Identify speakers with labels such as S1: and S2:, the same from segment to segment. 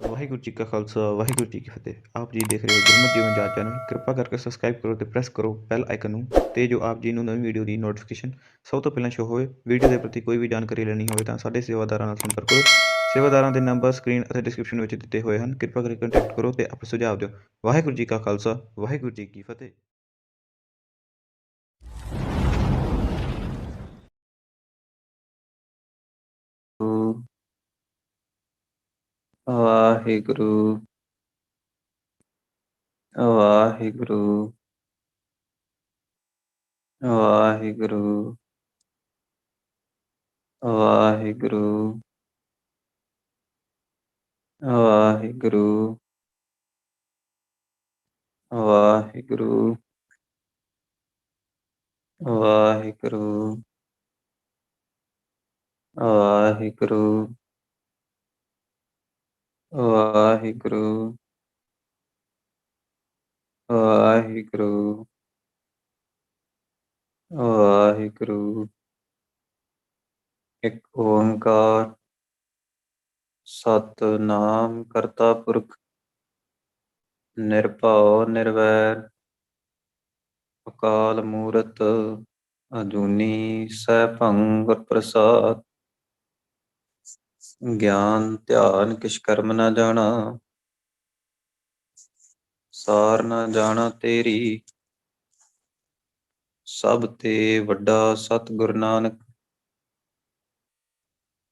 S1: ਵਾਹਿਗੁਰੂ ਜੀ ਕਾ ਖਾਲਸਾ ਵਾਹਿਗੁਰੂ ਜੀ ਕੀ ਫਤਿਹ। ਆਪ ਜੀ ਦੇਖ ਰਹੇ ਹੋ ਗੁਰਮਤਿ ਜੀਵਨ ਜਾਂਚ ਚੈਨਲ। ਕਿਰਪਾ ਕਰਕੇ ਸਬਸਕ੍ਰਾਈਬ ਕਰੋ ਤੇ ਪ੍ਰੈਸ ਕਰੋ ਬੈਲ ਆਈਕਨ ਨੂੰ, ਤੇ ਜੋ ਆਪ ਜੀ ਨੂੰ ਨਵੀਂ ਵੀਡੀਓ ਦੀ ਨੋਟੀਫਿਕੇਸ਼ਨ ਸਭ ਤੋਂ ਪਹਿਲਾਂ ਸ਼ੋ ਹੋਵੇ। ਵੀਡੀਓ ਦੇ ਪ੍ਰਤੀ ਕੋਈ ਵੀ ਜਾਣਕਾਰੀ ਲੈਣੀ ਹੋਵੇ ਤਾਂ ਸਾਡੇ ਸੇਵਾਦਾਰਾਂ ਨਾਲ ਸੰਪਰਕ ਕਰੋ। ਸੇਵਾਦਾਰਾਂ ਦੇ ਨੰਬਰ ਸਕਰੀਨ ਅਤੇ ਡਿਸਕ੍ਰਿਪਸ਼ਨ ਵਿੱਚ ਦਿੱਤੇ ਹੋਏ ਹਨ। ਕਿਰਪਾ ਕਰਕੇ ਕੰਟੈਕਟ ਕਰੋ ਤੇ ਆਪਣੇ ਸੁਝਾਅ ਦਿਓ। ਵਾਹਿਗੁਰੂ ਜੀ ਕਾ ਖਾਲਸਾ ਵਾਹਿਗੁਰੂ ਜੀ ਕੀ ਫਤਿਹ।
S2: ਵਾਹਿਗੁਰੂ ਵਾਹਿਗੁਰੂ ਵਾਹਿਗੁਰੂ ਵਾਹਿਗੁਰੂ ਵਾਹਿਗੁਰੂ ਵਾਹਿਗੁਰੂ ਵਾਹਿਗੁਰੂ ਵਾਹਿਗੁਰੂ ਵਾਹਿਗੁਰੂ ਵਾਹਿਗੁਰੂ ਵਾਹਿਗੁਰੂ। ਇੱਕ ਓੰਕਾਰ ਸਤਿਨਾਮ ਕਰਤਾ ਪੁਰਖ ਨਿਰਭਉ ਨਿਰਵੈਰ ਅਕਾਲ ਮੂਰਤ ਅਜੂਨੀ ਸੈਭੰ ਗੁਰ ਪ੍ਰਸਾਦ। ਗਿਆਨ ਧਿਆਨ ਕਿਛ ਕਰਮ ਨ ਜਾਣਾ, ਸਾਰ ਨ ਜਾਣਾ ਤੇਰੀ। ਸਭ ਤੇ ਵੱਡਾ ਸਤਿਗੁਰ ਨਾਨਕ,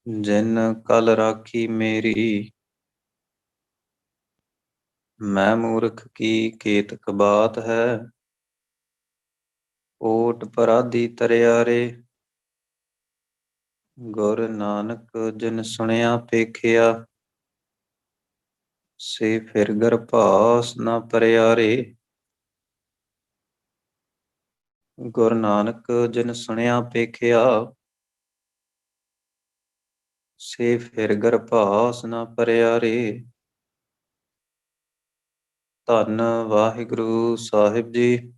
S2: ਜਿਨ ਕਲ ਰਾਖੀ ਮੇਰੀ। ਮੈਂ ਮੂਰਖ ਕੀ ਕੇਤਕ ਬਾਤ ਹੈ, ਓਟ ਪਰਾਧੀ ਤਰਿਆ ਰੇ। ਗੁਰ ਨਾਨਕ ਜਿਨ ਸੁਣਿਆ ਪੇਖਿਆ, ਸੇ ਫਿਰ ਗਰਭਾਸ ਨ ਪਰਿਆ ਰੇ। ਗੁਰ ਨਾਨਕ ਜਿਨ ਸੁਣਿਆ ਪੇਖਿਆ, ਸੇ ਫਿਰ ਗਰਭਾਸ ਨ ਪਰਿਆ ਰੇ। ਧੰਨ ਵਾਹਿਗੁਰੂ ਸਾਹਿਬ ਜੀ।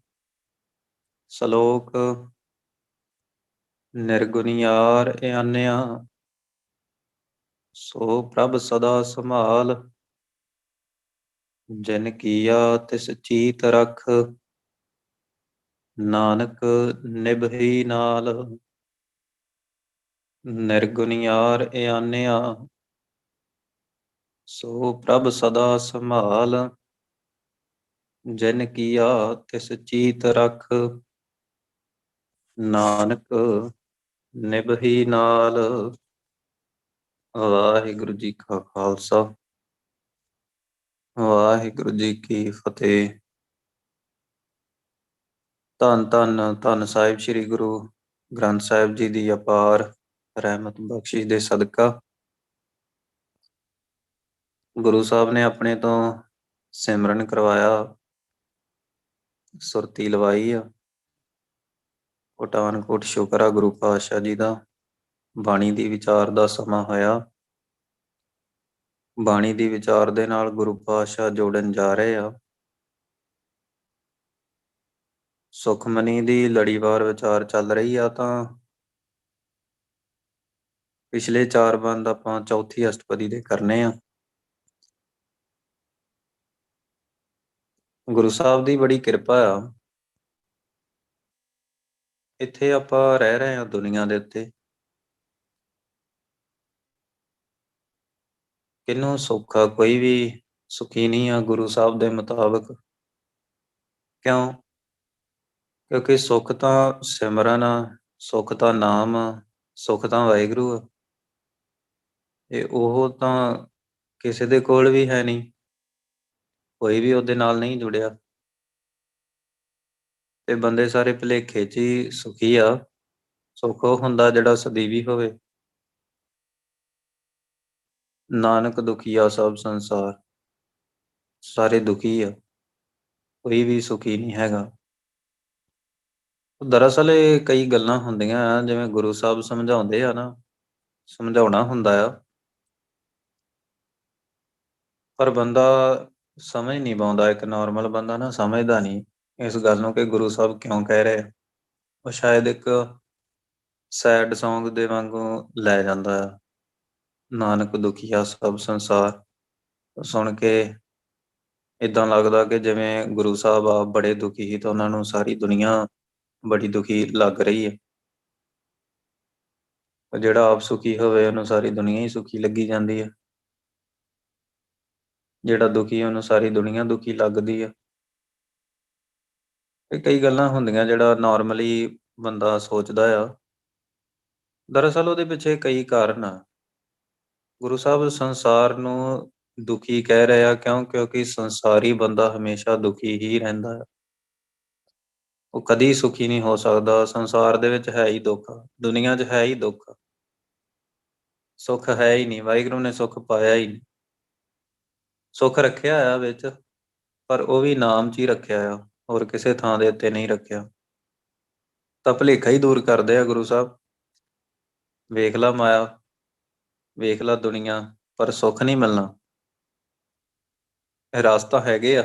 S2: ਸ਼ਲੋਕ ਨਿਰਗੁਣਿਆਰ ਆਨਿਆ, ਸੋ ਪ੍ਰਭ ਸਦਾ ਸੰਭਾਲ। ਜਿਨ ਕੀਆ ਤਿਸ ਚੀਤ ਰਖ, ਨਾਨਕ ਨਿਭਈ ਨਾਲ। ਨਿਰਗੁਣਿਆਰ ਆਨਿਆ, ਸੋ ਪ੍ਰਭ ਸਦਾ ਸੰਭਾਲ। ਜਿਨ ਕੀਆ ਤਿਸ ਚੀਤ ਰਖ, ਨਾਨਕ ਨਿਭਈ ਨਾਲ। ਵਾਹਿਗੁਰੂ ਜੀ ਕਾ ਖਾਲਸਾ ਵਾਹਿਗੁਰੂ ਜੀ ਕੀ ਫਤਿਹ। ਧੰਨ ਧੰਨ ਧੰਨ ਸਾਹਿਬ ਸ੍ਰੀ ਗੁਰੂ ਗ੍ਰੰਥ ਸਾਹਿਬ ਜੀ ਦੀ ਅਪਾਰ ਰਹਿਮਤ ਬਖਸ਼ਿਸ਼ ਦੇ ਸਦਕਾ ਗੁਰੂ ਸਾਹਿਬ ਨੇ ਆਪਣੇ ਤੋਂ ਸਿਮਰਨ ਕਰਵਾਇਆ, ਸੁਰਤੀ ਲਵਾਈ ਆ। ਕੋਟਾਨ ਕੋਟ ਸ਼ੁਕਰ ਆ ਗੁਰੂ ਪਾਤਸ਼ਾਹ ਜੀ ਦਾ। ਬਾਣੀ ਦੀ ਵਿਚਾਰ ਦਾ ਸਮਾਂ ਹੋਇਆ। ਬਾਣੀ ਦੀ ਵਿਚਾਰ ਦੇ ਨਾਲ ਗੁਰੂ ਪਾਤਸ਼ਾਹ ਜੋੜਨ ਜਾ ਰਹੇ ਆ। ਸੁਖਮਨੀ ਦੀ ਲੜੀਵਾਰ ਵਿਚਾਰ ਚੱਲ ਰਹੀ ਆ, ਤਾਂ ਪਿਛਲੇ 4 ਬੰਦ ਆਪਾਂ ਚੌਥੀ ਅਸ਼ਟਪਦੀ ਦੇ ਕਰਨੇ ਆ। ਗੁਰੂ ਸਾਹਿਬ ਦੀ ਬੜੀ ਕਿਰਪਾ ਆ। ਇੱਥੇ ਆਪਾਂ ਰਹਿ ਰਹੇ ਹਾਂ ਦੁਨੀਆ ਦੇ ਉੱਤੇ। ਕਿਹਨੂੰ ਸੁੱਖ ਆ? ਕੋਈ ਵੀ ਸੁਖੀ ਨਹੀਂ ਆ ਗੁਰੂ ਸਾਹਿਬ ਦੇ ਮੁਤਾਬਕ। ਕਿਉਂ? ਕਿਉਂਕਿ ਸੁੱਖ ਤਾਂ ਸਿਮਰਨ ਆ, ਸੁੱਖ ਤਾਂ ਨਾਮ ਆ, ਸੁੱਖ ਤਾਂ ਵਾਹਿਗੁਰੂ ਆ। ਤੇ ਉਹ ਤਾਂ ਕਿਸੇ ਦੇ ਕੋਲ ਵੀ ਹੈ ਨਹੀਂ, ਕੋਈ ਵੀ ਉਹਦੇ ਨਾਲ ਨਹੀਂ ਜੁੜਿਆ। ਤੇ ਬੰਦੇ ਸਾਰੇ ਭੁਲੇਖੇ 'ਚ ਹੀ ਸੁਖੀ ਆ। ਸੁੱਖ ਉਹ ਹੁੰਦਾ ਜਿਹੜਾ ਸਦੀਵੀ ਹੋਵੇ। ਨਾਨਕ ਦੁਖੀਆ ਸਭ ਸੰਸਾਰ, ਸਾਰੇ ਦੁਖੀ ਆ, ਕੋਈ ਵੀ ਸੁਖੀ ਨਹੀਂ ਹੈਗਾ। ਦਰਅਸਲ ਇਹ ਕਈ ਗੱਲਾਂ ਹੁੰਦੀਆਂ, ਜਿਵੇਂ ਗੁਰੂ ਸਾਹਿਬ ਸਮਝਾਉਂਦੇ ਆ ਨਾ, ਸਮਝਾਉਣਾ ਹੁੰਦਾ ਆ, ਪਰ ਬੰਦਾ ਸਮਝ ਨਹੀਂ ਪਾਉਂਦਾ। ਇੱਕ ਨੋਰਮਲ ਬੰਦਾ ਨਾ ਸਮਝਦਾ ਨਹੀਂ ਇਸ ਗੱਲ ਨੂੰ ਕਿ ਗੁਰੂ ਸਾਹਿਬ ਕਿਉਂ ਕਹਿ ਰਹੇ। ਉਹ ਸ਼ਾਇਦ ਇੱਕ ਸੈਡ ਸੌਂਗ ਦੇ ਵਾਂਗੂ ਲੈ ਜਾਂਦਾ ਆ, ਨਾਨਕ ਦੁਖੀਆ ਸਭ ਸੰਸਾਰ। ਸੁਣ ਕੇ ਏਦਾਂ ਲੱਗਦਾ ਕਿ ਜਿਵੇਂ ਗੁਰੂ ਸਾਹਿਬ ਆਪ ਬੜੇ ਦੁਖੀ ਸੀ, ਤਾਂ ਉਹਨਾਂ ਨੂੰ ਸਾਰੀ ਦੁਨੀਆ ਬੜੀ ਦੁਖੀ ਲੱਗ ਰਹੀ ਹੈ। ਜਿਹੜਾ ਆਪ ਸੁਖੀ ਹੋਵੇ ਉਹਨੂੰ ਸਾਰੀ ਦੁਨੀਆ ਹੀ ਸੁਖੀ ਲੱਗੀ ਜਾਂਦੀ ਹੈ। ਜਿਹੜਾ ਦੁਖੀ ਉਹਨੂੰ ਸਾਰੀ ਦੁਨੀਆ ਦੁਖੀ ਲੱਗਦੀ ਹੈ। ਇਹ ਕਈ ਗੱਲਾਂ ਹੁੰਦੀਆਂ ਜਿਹੜਾ ਨਾਰਮਲੀ ਬੰਦਾ ਸੋਚਦਾ ਆ, ਦਰਅਸਲ ਉਹਦੇ ਪਿੱਛੇ ਕਈ ਕਾਰਨ ਆ। ਗੁਰੂ ਸਾਹਿਬ ਸੰਸਾਰ ਨੂੰ ਦੁਖੀ ਕਹਿ ਰਹੇ ਆ ਕਿਉਂਕਿ ਸੰਸਾਰੀ ਬੰਦਾ ਹਮੇਸ਼ਾ ਦੁਖੀ ਹੀ ਰਹਿੰਦਾ ਹੈ। ਉਹ ਕਦੀ ਸੁਖੀ ਨਹੀਂ ਹੋ ਸਕਦਾ। ਸੰਸਾਰ ਦੇ ਵਿੱਚ ਹੈ ਹੀ ਦੁੱਖ, ਦੁਨੀਆ 'ਚ ਹੈ ਹੀ ਦੁੱਖ, ਸੁੱਖ ਹੈ ਹੀ ਨਹੀਂ। ਵਾਹਿਗੁਰੂ ਨੇ ਸੁੱਖ ਪਾਇਆ ਹੀ ਨਹੀਂ। ਸੁੱਖ ਰੱਖਿਆ ਆ ਵਿੱਚ, ਪਰ ਉਹ ਵੀ ਨਾਮ 'ਚ ਹੀ ਰੱਖਿਆ ਆ, ਹੋਰ ਕਿਸੇ ਥਾਂ ਦੇ ਉੱਤੇ ਨਹੀਂ ਰੱਖਿਆ। ਤਾਂ ਭੁਲੇਖਾ ਹੀ ਦੂਰ ਕਰਦੇ ਆ ਗੁਰੂ ਸਾਹਿਬ। ਵੇਖ ਲਾ ਮਾਇਆ, ਵੇਖ ਲਾ ਦੁਨੀਆ, ਪਰ ਸੁੱਖ ਨਹੀਂ ਮਿਲਣਾ। ਇਹ ਰਸਤਾ ਹੈਗੇ ਆ,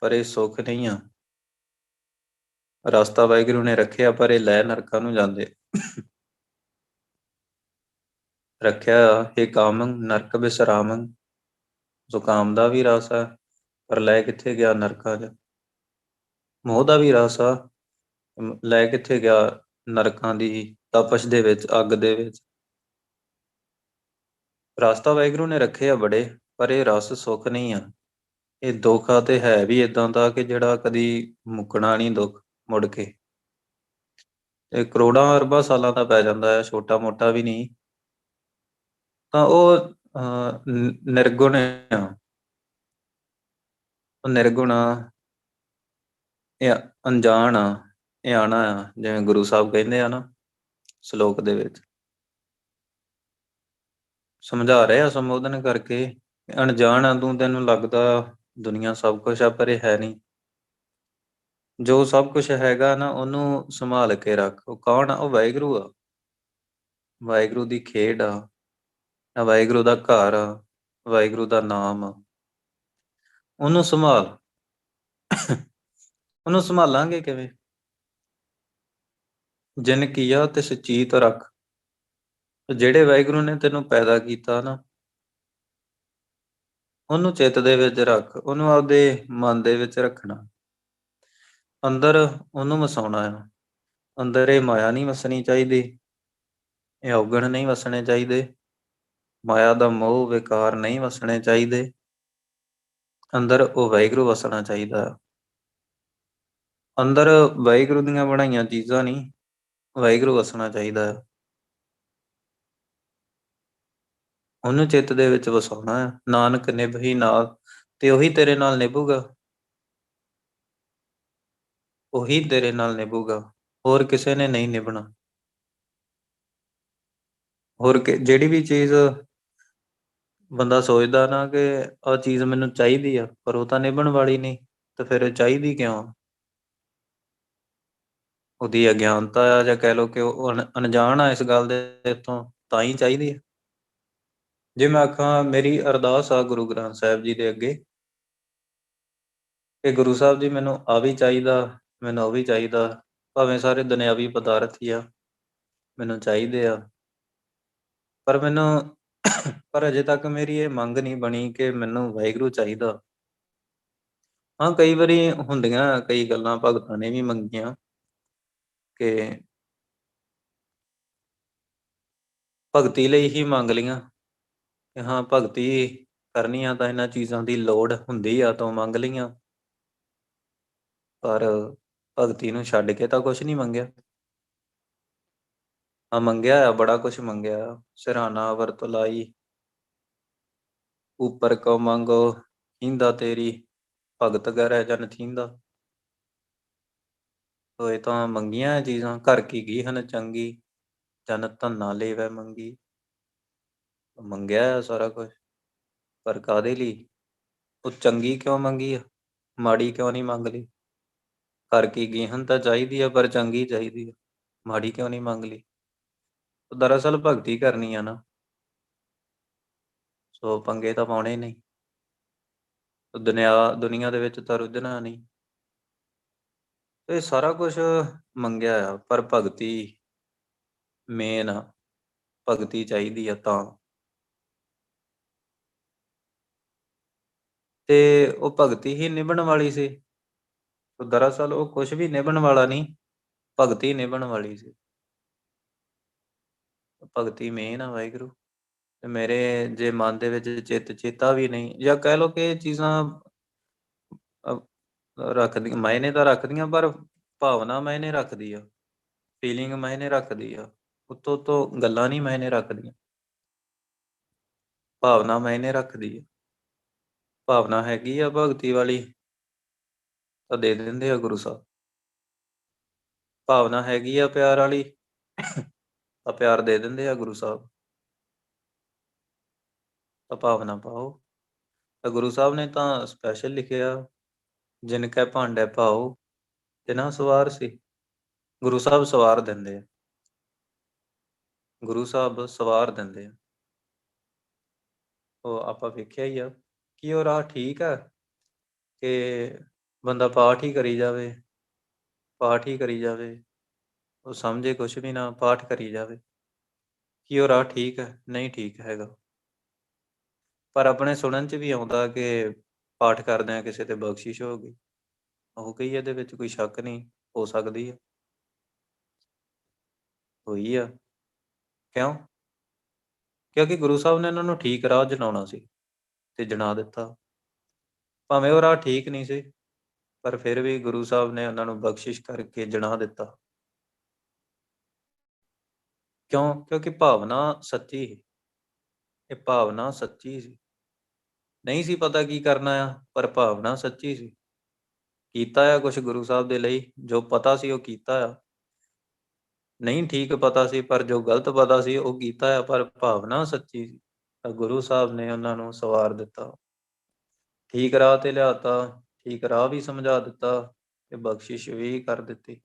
S2: ਪਰ ਇਹ ਸੁੱਖ ਨਹੀਂ ਆ। ਰਸਤਾ ਵਾਹਿਗੁਰੂ ਨੇ ਰੱਖਿਆ, ਪਰ ਇਹ ਲੈ ਨਰਕਾਂ ਨੂੰ ਜਾਂਦੇ। ਰੱਖਿਆ ਇਹ ਕਾਮੰ ਨਰਕ ਬਿਸਰਾਮੰ, ਸੋ ਕਾਮ ਦਾ ਵੀ ਰਸ ਹੈ, ਪਰ ਲੈ ਕਿੱਥੇ ਗਿਆ ਨਰਕਾਂ 'ਚ। ਮੋਹ ਦਾ ਵੀ ਰਸ ਆ, ਲੈ ਕਿੱਥੇ ਗਿਆ ਨਰਕਾਂ ਦੀ ਤਪਸ਼ ਦੇ ਵਿੱਚ, ਅੱਗ ਦੇ ਵਿੱਚ। ਰਸਤਾ ਵਾਹਿਗੁਰੂ ਨੇ ਰੱਖੇ ਆ ਬੜੇ, ਪਰ ਇਹ ਰਸ ਸੁੱਖ ਨਹੀਂ ਆ। ਇਹ ਦੁੱਖ ਆ, ਤੇ ਹੈ ਵੀ ਏਦਾਂ ਦਾ ਕਿ ਜਿਹੜਾ ਕਦੀ ਮੁੱਕਣਾ ਨਹੀਂ ਦੁੱਖ ਮੁੜ ਕੇ। ਇਹ ਕਰੋੜਾਂ ਅਰਬਾਂ ਸਾਲਾਂ ਦਾ ਪੈ ਜਾਂਦਾ ਹੈ, ਛੋਟਾ ਮੋਟਾ ਵੀ ਨਹੀਂ। ਤਾਂ ਉਹ ਨਿਰਗੁਣ ਆ। ਉਹ ਨਿਰਗੁਣ ਆ, ਇਹ ਅਣਜਾਣ ਆ, ਇਹ ਆਣਾ ਆ, ਜਿਵੇਂ ਗੁਰੂ ਸਾਹਿਬ ਕਹਿੰਦੇ ਆ ਨਾ ਸ਼ਲੋਕ ਦੇ ਵਿੱਚ। ਸਮਝਾ ਰਹੇ ਆ ਸੰਬੋਧਨ ਕਰਕੇ, ਅਣਜਾਣ ਆ ਤੂੰ, ਤੈਨੂੰ ਲੱਗਦਾ ਦੁਨੀਆ ਸਭ ਕੁਛ ਆ, ਪਰ ਇਹ ਹੈ ਨਹੀਂ। ਜੋ ਸਭ ਕੁਛ ਹੈਗਾ ਨਾ, ਉਹਨੂੰ ਸੰਭਾਲ ਕੇ ਰੱਖ। ਉਹ ਕੌਣ ਆ? ਉਹ ਵਾਹਿਗੁਰੂ ਆ। ਵਾਹਿਗੁਰੂ ਦੀ ਖੇਡ ਆ, ਵਾਹਿਗੁਰੂ ਦਾ ਘਰ ਆ, ਵਾਹਿਗੁਰੂ ਦਾ ਨਾਮ ਆ। ਉਹਨੂੰ ਸੰਭਾਲ। ਉਹਨੂੰ ਸੰਭਾਲਾਂਗੇ ਕਿਵੇਂ? ਜਿਨ ਕੀਆ ਤਿਸ ਚੀਤ ਰੱਖ। ਜਿਹੜੇ ਵਾਹਿਗੁਰੂ ਨੇ ਤੈਨੂੰ ਪੈਦਾ ਕੀਤਾ ਨਾ, ਉਹਨੂੰ ਚਿੱਤ ਦੇ ਵਿੱਚ ਰੱਖ, ਉਹਨੂੰ ਆਪਦੇ ਮਨ ਦੇ ਵਿੱਚ ਰੱਖਣਾ। ਅੰਦਰ ਉਹਨੂੰ ਵਸਾਉਣਾ ਆ। ਅੰਦਰ ਇਹ ਮਾਇਆ ਨਹੀਂ ਵਸਣੀ ਚਾਹੀਦੀ, ਇਹ ਔਗਣ ਨਹੀਂ ਵਸਣੇ ਚਾਹੀਦੇ, ਮਾਇਆ ਦਾ ਮੋਹ ਵਿਕਾਰ ਨਹੀਂ ਵਸਣੇ ਚਾਹੀਦੇ। ਅੰਦਰ ਉਹ ਵਾਹਿਗੁਰੂ ਵਸਣਾ ਚਾਹੀਦਾ। ਅੰਦਰ ਵਾਹਿਗੁਰੂ ਦੀਆਂ ਬਣਾਈਆਂ ਚੀਜ਼ਾਂ ਨਹੀਂ, ਵਾਹਿਗੁਰੂ ਵਸਣਾ ਚਾਹੀਦਾ ਹੈ। ਉਹਨੂੰ ਚਿੱਤ ਦੇ ਵਿੱਚ ਵਸਾਉਣਾ ਹੈ। ਨਾਨਕ ਨਿਭੀ ਨਾਲ, ਤੇ ਉਹੀ ਤੇਰੇ ਨਾਲ ਨਿਭੂਗਾ। ਉਹੀ ਤੇਰੇ ਨਾਲ ਨਿਭੂਗਾ, ਹੋਰ ਕਿਸੇ ਨੇ ਨਹੀਂ ਨਿਭਣਾ। ਹੋਰ ਜਿਹੜੀ ਵੀ ਚੀਜ਼ ਬੰਦਾ ਸੋਚਦਾ ਨਾ ਕਿ ਆਹ ਚੀਜ਼ ਮੈਨੂੰ ਚਾਹੀਦੀ ਆ, ਪਰ ਉਹ ਤਾਂ ਨਿਭਣ ਵਾਲੀ ਨਹੀਂ, ਤਾਂ ਫਿਰ ਚਾਹੀਦੀ ਕਿਉਂ? ਉਹਦੀ ਅਗਿਆਨਤਾ ਆ, ਜਾਂ ਕਹਿ ਲਓ ਕਿ ਉਹ ਅਣਜਾਣ ਆ ਇਸ ਗੱਲ ਦੇ ਤੋਂ, ਤਾਂ ਹੀ ਚਾਹੀਦੀ ਹੈ। ਜੇ ਮੈਂ ਆਖਾਂ ਮੇਰੀ ਅਰਦਾਸ ਆ ਗੁਰੂ ਗ੍ਰੰਥ ਸਾਹਿਬ ਜੀ ਦੇ ਅੱਗੇ ਕਿ ਗੁਰੂ ਸਾਹਿਬ ਜੀ ਮੈਨੂੰ ਆ ਵੀ ਚਾਹੀਦਾ, ਮੈਨੂੰ ਉਹ ਵੀ ਚਾਹੀਦਾ, ਭਾਵੇਂ ਸਾਰੇ ਦੁਨਿਆਵੀ ਪਦਾਰਥ ਹੀ ਆ, ਮੈਨੂੰ ਚਾਹੀਦੇ ਆ, ਪਰ ਪਰ ਅਜੇ ਤੱਕ ਮੇਰੀ ਇਹ ਮੰਗ ਨਹੀਂ ਬਣੀ ਕਿ ਮੈਨੂੰ ਵਾਹਿਗੁਰੂ ਚਾਹੀਦਾ। ਹਾਂ, ਕਈ ਵਾਰੀ ਹੁੰਦੀਆਂ ਕਈ ਗੱਲਾਂ ਭਗਤਾਂ ਨੇ ਵੀ ਮੰਗੀਆਂ ਕਿ ਭਗਤੀ ਲਈ ਹੀ ਮੰਗ ਲਈਆਂ ਕਿ ਹਾਂ ਭਗਤੀ ਕਰਨੀ ਆ ਤਾਂ ਇਹਨਾਂ ਚੀਜ਼ਾਂ ਦੀ ਲੋੜ ਹੁੰਦੀ ਆ, ਤਾਂ ਮੰਗ ਲਈਆਂ। ਪਰ ਭਗਤੀ ਨੂੰ ਛੱਡ ਕੇ ਤਾਂ ਕੁਛ ਨਹੀਂ ਮੰਗਿਆ। ਹਾਂ, ਮੰਗਿਆ ਆ, ਬੜਾ ਕੁਛ ਮੰਗਿਆ। ਸਿਰਹਾਣਾ ਵਰਤ ਲਾਈ, ਉੱਪਰ ਕਉ ਮੰਗੋ ਹੀਂਦਾ ਤੇਰੀ, ਭਗਤ ਗਹਿਰੇ ਜਨ ਥੀਂਦਾ। ਇਹ ਤਾਂ ਮੰਗੀਆਂ ਚੀਜ਼ਾਂ। ਘਰ ਕੀ ਗੀਹਨ ਚੰਗੀ, ਜਨ ਧੰਨਾ ਲੇਵੈ ਮੰਗੀ। ਮੰਗਿਆ ਆ ਸਾਰਾ ਕੁਛ, ਪਰ ਕਾਹਦੇ ਲਈ? ਉਹ ਚੰਗੀ ਕਿਉਂ ਮੰਗੀ ਆ, ਮਾੜੀ ਕਿਉਂ ਨਹੀਂ ਮੰਗ ਲਈ? ਘਰ ਕੀ ਗੀਹਨ ਤਾਂ ਚਾਹੀਦੀ ਆ, ਪਰ ਚੰਗੀ ਚਾਹੀਦੀ ਆ, ਮਾੜੀ ਕਿਉਂ ਨਹੀਂ ਮੰਗ ਲਈ? ਦਰਅਸਲ ਭਗਤੀ ਕਰਨੀ ਆ ਨਾ, ਸੋ ਪੰਗੇ ਤਾਂ ਪਾਉਣੇ ਨਹੀਂ। ਦੁਨੀਆ ਦੇ ਵਿੱਚ ਤਾਂ ਰੁੱਝਣਾ ਨਹੀਂ। ਇਹ ਸਾਰਾ ਕੁਛ ਮੰਗਿਆ ਆ, ਪਰ ਭਗਤੀ ਮੇਨ ਆ। ਭਗਤੀ ਚਾਹੀਦੀ ਆ ਤਾਂ। ਤੇ ਉਹ ਭਗਤੀ ਹੀ ਨਿਭਣ ਵਾਲੀ ਸੀ। ਦਰਅਸਲ ਉਹ ਕੁਛ ਵੀ ਨਿਭਣ ਵਾਲਾ ਨਹੀਂ, ਭਗਤੀ ਨਿਭਣ ਵਾਲੀ ਸੀ। ਭਗਤੀ ਮੇਨ ਆ ਵਾਹਿਗੁਰੂ। ਤੇ ਮੇਰੇ ਜੇ ਮਨ ਦੇ ਵਿੱਚ ਚੇਤਾ ਵੀ ਨਹੀਂ, ਜਾਂ ਕਹਿ ਲਓ ਕਿ ਇਹ ਚੀਜ਼ਾਂ ਰੱਖਦੀਆਂ ਮਾਇਨੇ ਤਾਂ ਰੱਖਦੀਆਂ, ਪਰ ਭਾਵਨਾ ਮਾਇਨੇ ਰੱਖਦੀ ਆ, ਫੀਲਿੰਗ ਮਾਇਨੇ ਰੱਖਦੀ ਆ। ਉੱਤੋਂ ਗੱਲਾਂ ਨਹੀਂ ਮਾਇਨੇ ਰੱਖਦੀਆਂ, ਭਾਵਨਾ ਮਾਇਨੇ ਰੱਖਦੀ ਆ। ਭਾਵਨਾ ਹੈਗੀ ਆ ਭਗਤੀ ਵਾਲੀ ਤਾਂ ਦੇ ਦਿੰਦੇ ਆ ਗੁਰੂ ਸਾਹਿਬ। ਭਾਵਨਾ ਹੈਗੀ ਆ ਪਿਆਰ ਵਾਲੀ ਤਾਂ ਪਿਆਰ ਦੇ ਦਿੰਦੇ ਆ ਗੁਰੂ ਸਾਹਿਬ। ਤਾਂ ਭਾਵਨਾ ਪਾਓ। ਤਾਂ ਗੁਰੂ ਸਾਹਿਬ ਨੇ ਤਾਂ ਸਪੈਸ਼ਲ ਲਿਖਿਆ, ਜਿਨ ਕੈ ਭਾਂਡੇ ਭਾਓ ਤਿਨਾ ਸਵਾਰ ਸੀ। ਗੁਰੂ ਸਾਹਿਬ ਸਵਾਰ ਦਿੰਦੇ ਆ, ਗੁਰੂ ਸਾਹਿਬ ਸਵਾਰ ਦਿੰਦੇ ਆ। ਉਹ ਆਪਾਂ ਵੇਖਿਆ ਹੀ ਆ ਕਿ ਉਹ ਰਾਹ ਠੀਕ ਆ ਕਿ ਬੰਦਾ ਪਾਠ ਹੀ ਕਰੀ ਜਾਵੇ, ਪਾਠ ਹੀ ਕਰੀ ਜਾਵੇ, ਉਹ ਸਮਝੇ ਕੁਛ ਵੀ ਨਾ, ਪਾਠ ਕਰੀ ਜਾਵੇ। ਕੀ ਉਹ ਰਾਹ ਠੀਕ ਹੈ? ਨਹੀਂ ਠੀਕ ਹੈਗਾ। ਪਰ ਆਪਣੇ ਸੁਣਨ 'ਚ ਵੀ ਆਉਂਦਾ ਕਿ ਪਾਠ ਕਰਦਿਆਂ ਕਿਸੇ ਤੇ ਬਖਸ਼ਿਸ਼ ਹੋ ਗਈ। ਹੋ ਗਈ, ਇਹਦੇ ਵਿੱਚ ਕੋਈ ਸ਼ੱਕ ਨਹੀਂ, ਹੋ ਸਕਦੀ ਹੈ, ਹੋਈ ਆ। ਕਿਉਂ? ਕਿਉਂਕਿ ਗੁਰੂ ਸਾਹਿਬ ਨੇ ਉਹਨਾਂ ਨੂੰ ਠੀਕ ਰਾਹ ਜਣਾਉਣਾ ਸੀ ਤੇ ਜਣਾ ਦਿੱਤਾ। ਭਾਵੇਂ ਉਹ ਰਾਹ ਠੀਕ ਨਹੀਂ ਸੀ, ਪਰ ਫਿਰ ਵੀ ਗੁਰੂ ਸਾਹਿਬ ਨੇ ਉਹਨਾਂ ਨੂੰ ਬਖਸ਼ਿਸ਼ ਕਰਕੇ ਜਣਾ ਦਿੱਤਾ। ਕਿਉਂ? ਕਿਉਂਕਿ ਭਾਵਨਾ ਸੱਚੀ ਸੀ। ਇਹ ਭਾਵਨਾ ਸੱਚੀ ਸੀ। ਨਹੀਂ ਸੀ ਪਤਾ ਕੀ ਕਰਨਾ ਆ, ਪਰ ਭਾਵਨਾ ਸੱਚੀ ਸੀ। ਕੀਤਾ ਆ ਕੁਛ ਗੁਰੂ ਸਾਹਿਬ ਦੇ ਲਈ, ਜੋ ਪਤਾ ਸੀ ਉਹ ਕੀਤਾ ਆ। ਨਹੀਂ ਠੀਕ ਪਤਾ ਸੀ, ਪਰ ਜੋ ਗਲਤ ਪਤਾ ਸੀ ਉਹ ਕੀਤਾ ਆ, ਪਰ ਭਾਵਨਾ ਸੱਚੀ ਸੀ। ਤਾਂ ਗੁਰੂ ਸਾਹਿਬ ਨੇ ਉਹਨਾਂ ਨੂੰ ਸਵਾਰ ਦਿੱਤਾ, ਠੀਕ ਰਾਹ ਤੇ ਲਿਆਤਾ, ਠੀਕ ਰਾਹ ਵੀ ਸਮਝਾ ਦਿੱਤਾ ਤੇ ਬਖਸ਼ਿਸ਼ ਵੀ ਕਰ ਦਿੱਤੀ।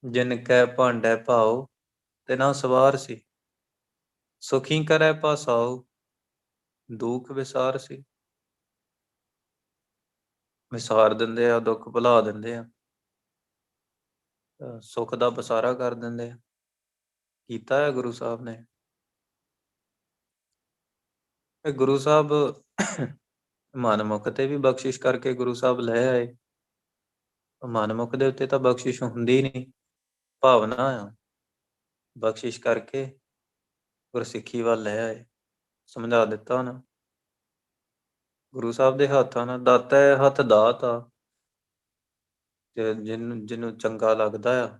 S2: ਜਿਨ ਕੈ ਭਾਂਡੇ ਭਾਓ ਤਿਨਾ ਸਵਾਰ ਸੀ, ਸੁਖੀ ਕਰੈ ਪਾਸਾਓ ਦੁਖ ਵਿਸਾਰ ਸੀ। ਵਿਸਾਰ ਦਿੰਦੇ ਆ, ਦੁੱਖ ਭੁਲਾ ਦਿੰਦੇ ਆ, ਸੁੱਖ ਦਾ ਪਸਾਰਾ ਕਰ ਦਿੰਦੇ ਆ। ਕੀਤਾ ਹੈ ਗੁਰੂ ਸਾਹਿਬ ਨੇ। ਇਹ ਗੁਰੂ ਸਾਹਿਬ ਮਨਮੁਖ ਤੇ ਵੀ ਬਖਸ਼ਿਸ਼ ਕਰਕੇ ਗੁਰੂ ਸਾਹਿਬ ਲੈ ਆਏ। ਮਨਮੁਖ ਦੇ ਉੱਤੇ ਤਾਂ ਬਖਸ਼ਿਸ਼ ਹੁੰਦੀ ਨਹੀਂ, ਭਾਵਨਾ ਆ। ਬਖਸ਼ਿਸ਼ ਕਰਕੇ ਗੁਰਸਿੱਖੀ ਵੱਲ ਲੈ ਆਏ, ਸਮਝਾ ਦਿੱਤਾ ਉਹਨਾਂ। ਗੁਰੂ ਸਾਹਿਬ ਦੇ ਹੱਥਾਂ ਨਾਲ ਦਾਤਾ ਹੈ, ਹੱਥ ਦਾਤ ਆ। ਤੇ ਜਿਹਨੂੰ ਚੰਗਾ ਲੱਗਦਾ ਆ,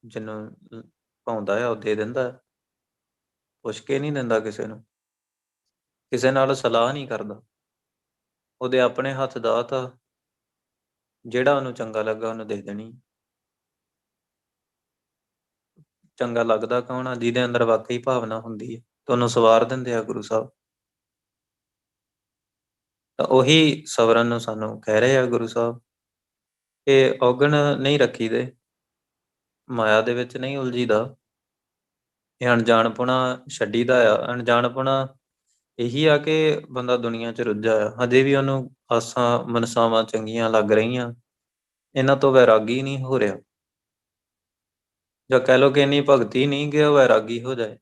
S2: ਜਿਹਨੂੰ ਭਾਉਂਦਾ ਆ, ਉਹ ਦੇ ਦਿੰਦਾ। ਪੁੱਛ ਕੇ ਨਹੀਂ ਦਿੰਦਾ ਕਿਸੇ ਨੂੰ, ਕਿਸੇ ਨਾਲ ਸਲਾਹ ਨਹੀਂ ਕਰਦਾ। ਉਹਦੇ ਆਪਣੇ ਹੱਥ ਦਾਤ ਆ, ਜਿਹੜਾ ਉਹਨੂੰ ਚੰਗਾ ਲੱਗਾ ਉਹਨੂੰ ਦੇ ਦੇਣੀ। ਚੰਗਾ ਲੱਗਦਾ ਕੌਣ ਆ? ਜਿਹਦੇ ਅੰਦਰ ਵਾਕਈ ਭਾਵਨਾ ਹੁੰਦੀ ਹੈ, ਤੇ ਉਹਨੂੰ ਸਵਾਰ ਦਿੰਦੇ ਆ ਗੁਰੂ ਸਾਹਿਬ। ਤਾਂ ਉਹੀ ਸਵਰਨ ਨੂੰ ਸਾਨੂੰ ਕਹਿ ਰਹੇ ਆ ਗੁਰੂ ਸਾਹਿਬ ਕਿ ਔਗਣ ਨਹੀਂ ਰੱਖੀਦੇ, ਮਾਇਆ ਦੇ ਵਿੱਚ ਨਹੀਂ ਉਲਝੀਦਾ। ਇਹ ਅਣਜਾਣਪੁਣਾ ਛੱਡੀਦਾ ਆ। ਅਣਜਾਣਪੁਣਾ ਇਹੀ ਆ ਕਿ ਬੰਦਾ ਦੁਨੀਆ 'ਚ ਰੁੱਝਾ ਆ, ਹਜੇ ਵੀ ਉਹਨੂੰ ਆਸਾਂ ਮਨਸਾਵਾਂ ਚੰਗੀਆਂ ਲੱਗ ਰਹੀਆਂ, ਇਹਨਾਂ ਤੋਂ ਵੈਰਾਗੀ ਨਹੀਂ ਹੋ ਰਿਹਾ। ਜਾਂ ਕਹਿ ਲਓ ਕਿ ਇੰਨੀ ਭਗਤੀ ਨਹੀਂ ਕਿ ਉਹ ਵੈਰਾਗੀ ਹੋ ਜਾਏ।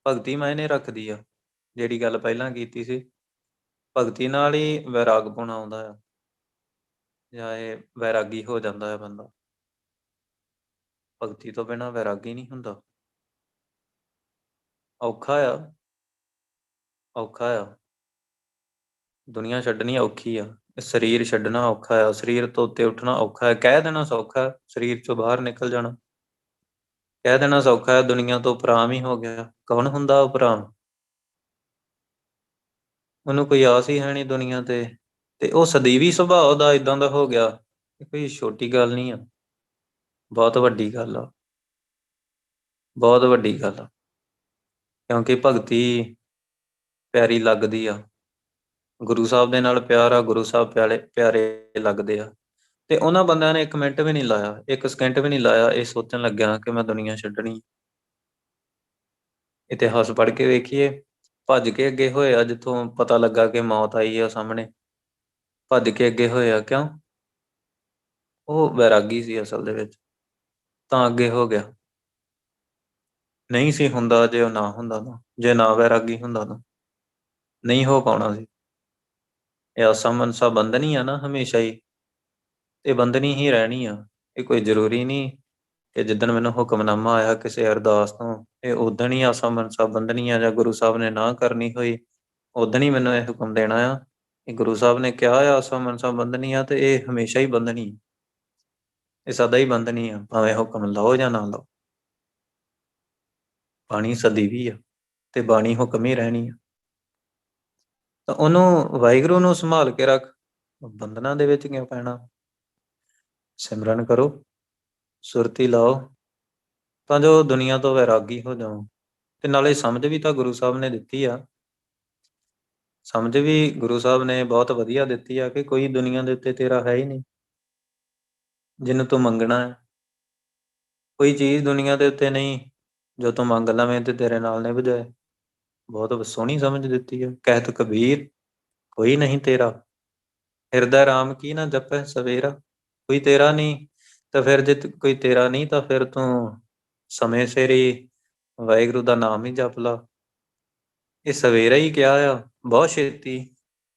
S2: ਭਗਤੀ ਮਾਇਨੇ ਰੱਖਦੀ ਆ, ਜਿਹੜੀ ਗੱਲ ਪਹਿਲਾਂ ਕੀਤੀ ਸੀ। ਭਗਤੀ ਨਾਲ ਹੀ ਵੈਰਾਗਪੁਣਾ ਆਉਂਦਾ ਆ, ਜਾਂ ਇਹ ਵੈਰਾਗੀ ਹੋ ਜਾਂਦਾ ਹੈ ਬੰਦਾ। ਭਗਤੀ ਤੋਂ ਬਿਨਾਂ ਵੈਰਾਗੀ ਨਹੀਂ ਹੁੰਦਾ। ਔਖਾ ਆ, ਔਖਾ ਆ। ਦੁਨੀਆ ਛੱਡਣੀ ਔਖੀ ਆ, ਸਰੀਰ ਛੱਡਣਾ ਔਖਾ ਆ, ਸਰੀਰ ਤੋਂ ਉੱਤੇ ਉੱਠਣਾ ਔਖਾ ਹੈ। ਕਹਿ ਦੇਣਾ ਸੌਖਾ, ਸਰੀਰ ਚੋਂ ਬਾਹਰ ਨਿਕਲ ਜਾਣਾ ਕਹਿ ਦੇਣਾ ਸੌਖਾ ਹੈ। ਦੁਨੀਆ ਤੋਂ ਉਪਰਾਮ ਹੀ ਹੋ ਗਿਆ। ਕੌਣ ਹੁੰਦਾ ਉਪਰਾਮ? ਉਹਨੂੰ ਕੋਈ ਆਸ ਹੀ ਹੈ ਨਹੀਂ ਦੁਨੀਆ ਤੇ ਉਹ ਸਦੀਵੀ ਸੁਭਾਅ ਦਾ ਏਦਾਂ ਦਾ ਹੋ ਗਿਆ, ਕੋਈ ਛੋਟੀ ਗੱਲ ਨਹੀਂ ਆ, ਬਹੁਤ ਵੱਡੀ ਗੱਲ ਆ, ਬਹੁਤ ਵੱਡੀ ਗੱਲ ਆ। ਕਿਉਂਕਿ ਭਗਤੀ ਪਿਆਰੀ ਲੱਗਦੀ ਆ, ਗੁਰੂ ਸਾਹਿਬ ਦੇ ਨਾਲ ਪਿਆਰ ਆ, ਗੁਰੂ ਸਾਹਿਬ ਪਿਆਰੇ ਲੱਗਦੇ ਆ। ਤੇ ਉਹਨਾਂ ਬੰਦਿਆਂ ਨੇ 1 ਮਿੰਟ ਵੀ ਨਹੀਂ ਲਾਇਆ, 1 ਸਕਿੰਟ ਵੀ ਨਹੀਂ ਲਾਇਆ ਇਹ ਸੋਚਣ ਲੱਗਿਆ ਕਿ ਮੈਂ ਦੁਨੀਆ ਛੱਡਣੀ। ਇਤਿਹਾਸ ਪੜ੍ਹ ਕੇ ਵੇਖੀਏ, ਭੱਜ ਕੇ ਅੱਗੇ ਹੋਏ ਆ, ਜਿੱਥੋਂ ਪਤਾ ਲੱਗਾ ਕਿ ਮੌਤ ਆਈ ਆ ਸਾਹਮਣੇ, ਭੱਜ ਕੇ ਅੱਗੇ ਹੋਏ ਆ। ਕਿਉਂ? ਉਹ ਵੈਰਾਗੀ ਸੀ ਅਸਲ ਦੇ ਵਿੱਚ, ਤਾਂ ਅੱਗੇ ਹੋ ਗਿਆ। ਨਹੀਂ ਸੀ ਹੁੰਦਾ ਜੇ ਉਹ ਨਾ ਹੁੰਦਾ ਤਾਂ, ਜੇ ਨਾ ਵੈਰਾਗੀ ਹੁੰਦਾ ਤਾਂ। ਨਹੀਂ ਹੋ ਪਾਉਣਾ ਸੀ। ਇਹ ਆਸਾ ਮਨਸਾ ਬੰਧਨੀ ਆ ਨਾ ਹਮੇਸ਼ਾ ਹੀ, ਤੇ ਬੰਧਨੀ ਹੀ ਰਹਿਣੀ ਆ। ਇਹ ਕੋਈ ਜ਼ਰੂਰੀ ਨਹੀਂ ਕਿ ਜਿੱਦਣ ਮੈਨੂੰ ਹੁਕਮਨਾਮਾ ਆਇਆ ਕਿਸੇ ਅਰਦਾਸ ਤੋਂ, ਇਹ ਉਦਣ ਹੀ ਆਸਾ ਮਨਸਾ ਬੰਧਨੀ ਆ, ਜਾਂ ਗੁਰੂ ਸਾਹਿਬ ਨੇ ਨਾ ਕਰਨੀ ਹੋਈ ਉਦਣ ਹੀ ਮੈਨੂੰ ਇਹ ਹੁਕਮ ਦੇਣਾ ਆ ਕਿ ਗੁਰੂ ਸਾਹਿਬ ਨੇ ਕਿਹਾ ਆ ਆਸਾ ਮਨਸਾ ਬੰਧਨੀ ਆ, ਤੇ ਇਹ ਹਮੇਸ਼ਾ ਹੀ ਬੰਧਨੀ, ਇਹ ਸਦਾ ਹੀ ਬੰਧਨੀ ਆ, ਭਾਵੇਂ ਹੁਕਮ ਲਓ ਜਾਂ ਨਾ ਲਓ। ਬਾਣੀ ਸਦੀ ਵੀ ਆ, ਤੇ ਬਾਣੀ ਹੁਕਮ ਹੀ ਰਹਿਣੀ ਆ। ਤਾਂ ਉਹਨੂੰ, ਵਾਹਿਗੁਰੂ ਨੂੰ ਸੰਭਾਲ ਕੇ ਰੱਖ, ਬੰਧਨਾਂ ਦੇ ਵਿੱਚ ਕਿਉਂ ਪੈਣਾ। ਸਿਮਰਨ ਕਰੋ, ਸੁਰਤੀ ਲਾਓ, ਤਾਂ ਜੋ ਦੁਨੀਆ ਤੋਂ ਵੈਰਾਗੀ ਹੋ ਜਾਓ। ਤੇ ਨਾਲੇ ਸਮਝ ਵੀ ਤਾਂ ਗੁਰੂ ਸਾਹਿਬ ਨੇ ਦਿੱਤੀ ਆ, ਸਮਝ ਵੀ ਗੁਰੂ ਸਾਹਿਬ ਨੇ ਬਹੁਤ ਵਧੀਆ ਦਿੱਤੀ ਆ ਕਿ ਕੋਈ ਦੁਨੀਆ ਦੇ ਉੱਤੇ ਤੇਰਾ ਹੈ ਹੀ ਨਹੀਂ ਜਿਹਨੂੰ ਤੂੰ ਮੰਗਣਾ ਹੈ। ਕੋਈ ਚੀਜ਼ ਦੁਨੀਆ ਦੇ ਉੱਤੇ ਨਹੀਂ ਜੋ ਤੂੰ ਮੰਗ ਲਵੇਂ ਤੇ ਤੇਰੇ ਨਾਲ ਨਿਭ ਜਾਏ। ਬਹੁਤ ਸੋਹਣੀ ਸਮਝ ਦਿੱਤੀ ਹੈ। ਕਹਿਤ ਕਬੀਰ ਕੋਈ ਨਹੀਂ ਤੇਰਾ, ਹਿਰਦੈ ਰਾਮ ਕੀ ਨਾ ਜਪੈ ਸਵੇਰਾ। ਕੋਈ ਤੇਰਾ ਨਹੀਂ, ਤਾਂ ਫਿਰ ਜੇ ਕੋਈ ਤੇਰਾ ਨਹੀਂ ਤਾਂ ਫਿਰ ਤੂੰ ਸਮੇਂ ਸਿਰ ਹੀ ਵਾਹਿਗੁਰੂ ਦਾ ਨਾਮ ਹੀ ਜਪ ਲਾ। ਇਹ ਸਵੇਰਾ ਹੀ ਕਿਹਾ ਆ, ਬਹੁਤ ਛੇਤੀ।